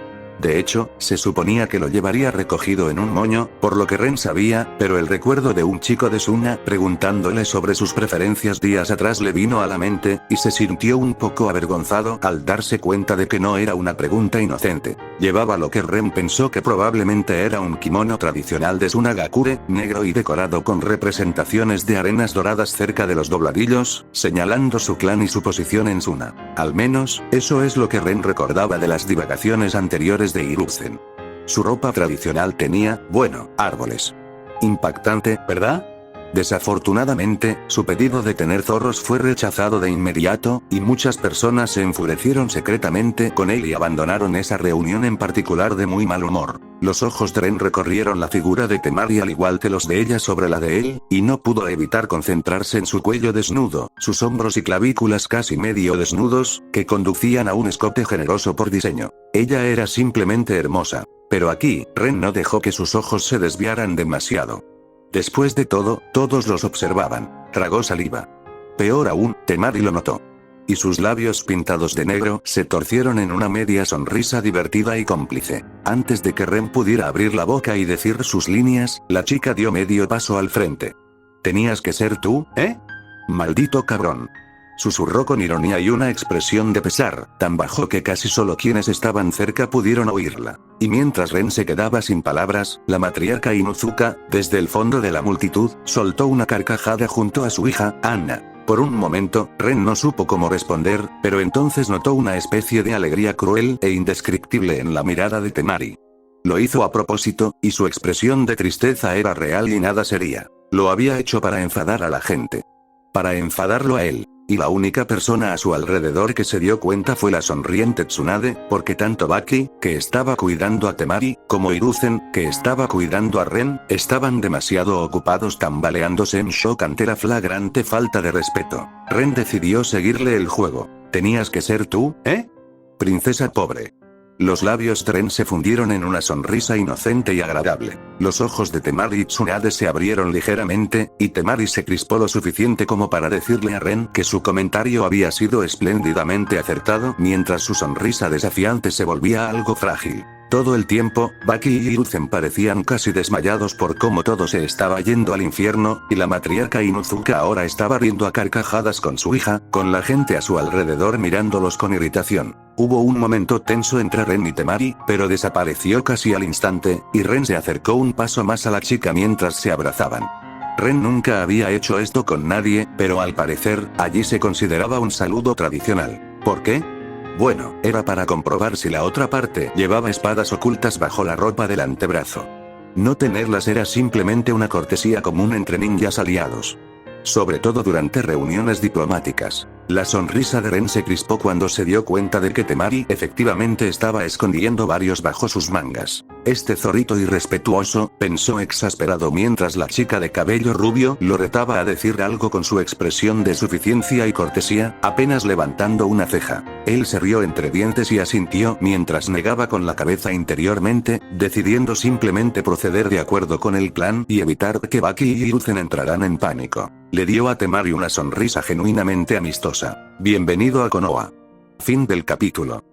S1: De hecho, se suponía que lo llevaría recogido en un moño, por lo que Ren sabía, pero el recuerdo de un chico de Suna preguntándole sobre sus preferencias días atrás le vino a la mente, y se sintió un poco avergonzado al darse cuenta de que no era una pregunta inocente. Llevaba lo que Ren pensó que probablemente era un kimono tradicional de Sunagakure, negro y decorado con representaciones de arenas doradas cerca de los dobladillos, señalando su clan y su posición en Suna. Al menos, eso es lo que Ren recordaba de las divagaciones anteriores de Hiruzen. Su ropa tradicional tenía, bueno, árboles. Impactante, ¿verdad? Desafortunadamente, su pedido de tener zorros fue rechazado de inmediato, y muchas personas se enfurecieron secretamente con él y abandonaron esa reunión en particular de muy mal humor. Los ojos de Ren recorrieron la figura de Temari al igual que los de ella sobre la de él, y no pudo evitar concentrarse en su cuello desnudo, sus hombros y clavículas casi medio desnudos, que conducían a un escote generoso por diseño. Ella era simplemente hermosa. Pero aquí, Ren no dejó que sus ojos se desviaran demasiado. Después de todo, todos los observaban. Tragó saliva. Peor aún, Temari lo notó. Y sus labios pintados de negro se torcieron en una media sonrisa divertida y cómplice. Antes de que Ren pudiera abrir la boca y decir sus líneas, la chica dio medio paso al frente. ¿Tenías que ser tú, eh? Maldito cabrón. Susurró con ironía y una expresión de pesar, tan bajo que casi solo quienes estaban cerca pudieron oírla. Y mientras Ren se quedaba sin palabras, la matriarca Inuzuka, desde el fondo de la multitud, soltó una carcajada junto a su hija, Anna. Por un momento, Ren no supo cómo responder, pero entonces notó una especie de alegría cruel e indescriptible en la mirada de Temari. Lo hizo a propósito, y su expresión de tristeza era real y nada seria. Lo había hecho para enfadar a la gente. Para enfadarlo a él. Y la única persona a su alrededor que se dio cuenta fue la sonriente Tsunade, porque tanto Baki, que estaba cuidando a Temari, como Hiruzen, que estaba cuidando a Ren, estaban demasiado ocupados tambaleándose en shock ante la flagrante falta de respeto. Ren decidió seguirle el juego. ¿Tenías que ser tú, eh? Princesa pobre. Los labios de Ren se fundieron en una sonrisa inocente y agradable. Los ojos de Temari y Tsunade se abrieron ligeramente, y Temari se crispó lo suficiente como para decirle a Ren que su comentario había sido espléndidamente acertado, mientras su sonrisa desafiante se volvía algo frágil. Todo el tiempo, Baki y Hiruzen parecían casi desmayados por cómo todo se estaba yendo al infierno, y la matriarca Inuzuka ahora estaba riendo a carcajadas con su hija, con la gente a su alrededor mirándolos con irritación. Hubo un momento tenso entre Ren y Temari, pero desapareció casi al instante, y Ren se acercó un paso más a la chica mientras se abrazaban. Ren nunca había hecho esto con nadie, pero al parecer, allí se consideraba un saludo tradicional. ¿Por qué? Bueno, era para comprobar si la otra parte llevaba espadas ocultas bajo la ropa del antebrazo. No tenerlas era simplemente una cortesía común entre ninjas aliados. Sobre todo durante reuniones diplomáticas. La sonrisa de Ren se crispó cuando se dio cuenta de que Temari efectivamente estaba escondiendo varios bajo sus mangas. Este zorrito irrespetuoso, pensó exasperado mientras la chica de cabello rubio lo retaba a decir algo con su expresión de suficiencia y cortesía, apenas levantando una ceja. Él se rió entre dientes y asintió mientras negaba con la cabeza interiormente, decidiendo simplemente proceder de acuerdo con el plan y evitar que Baki y Hiruzen entraran en pánico. Le dio a Temari una sonrisa genuinamente amistosa. Bienvenido a Konoha. Fin del capítulo.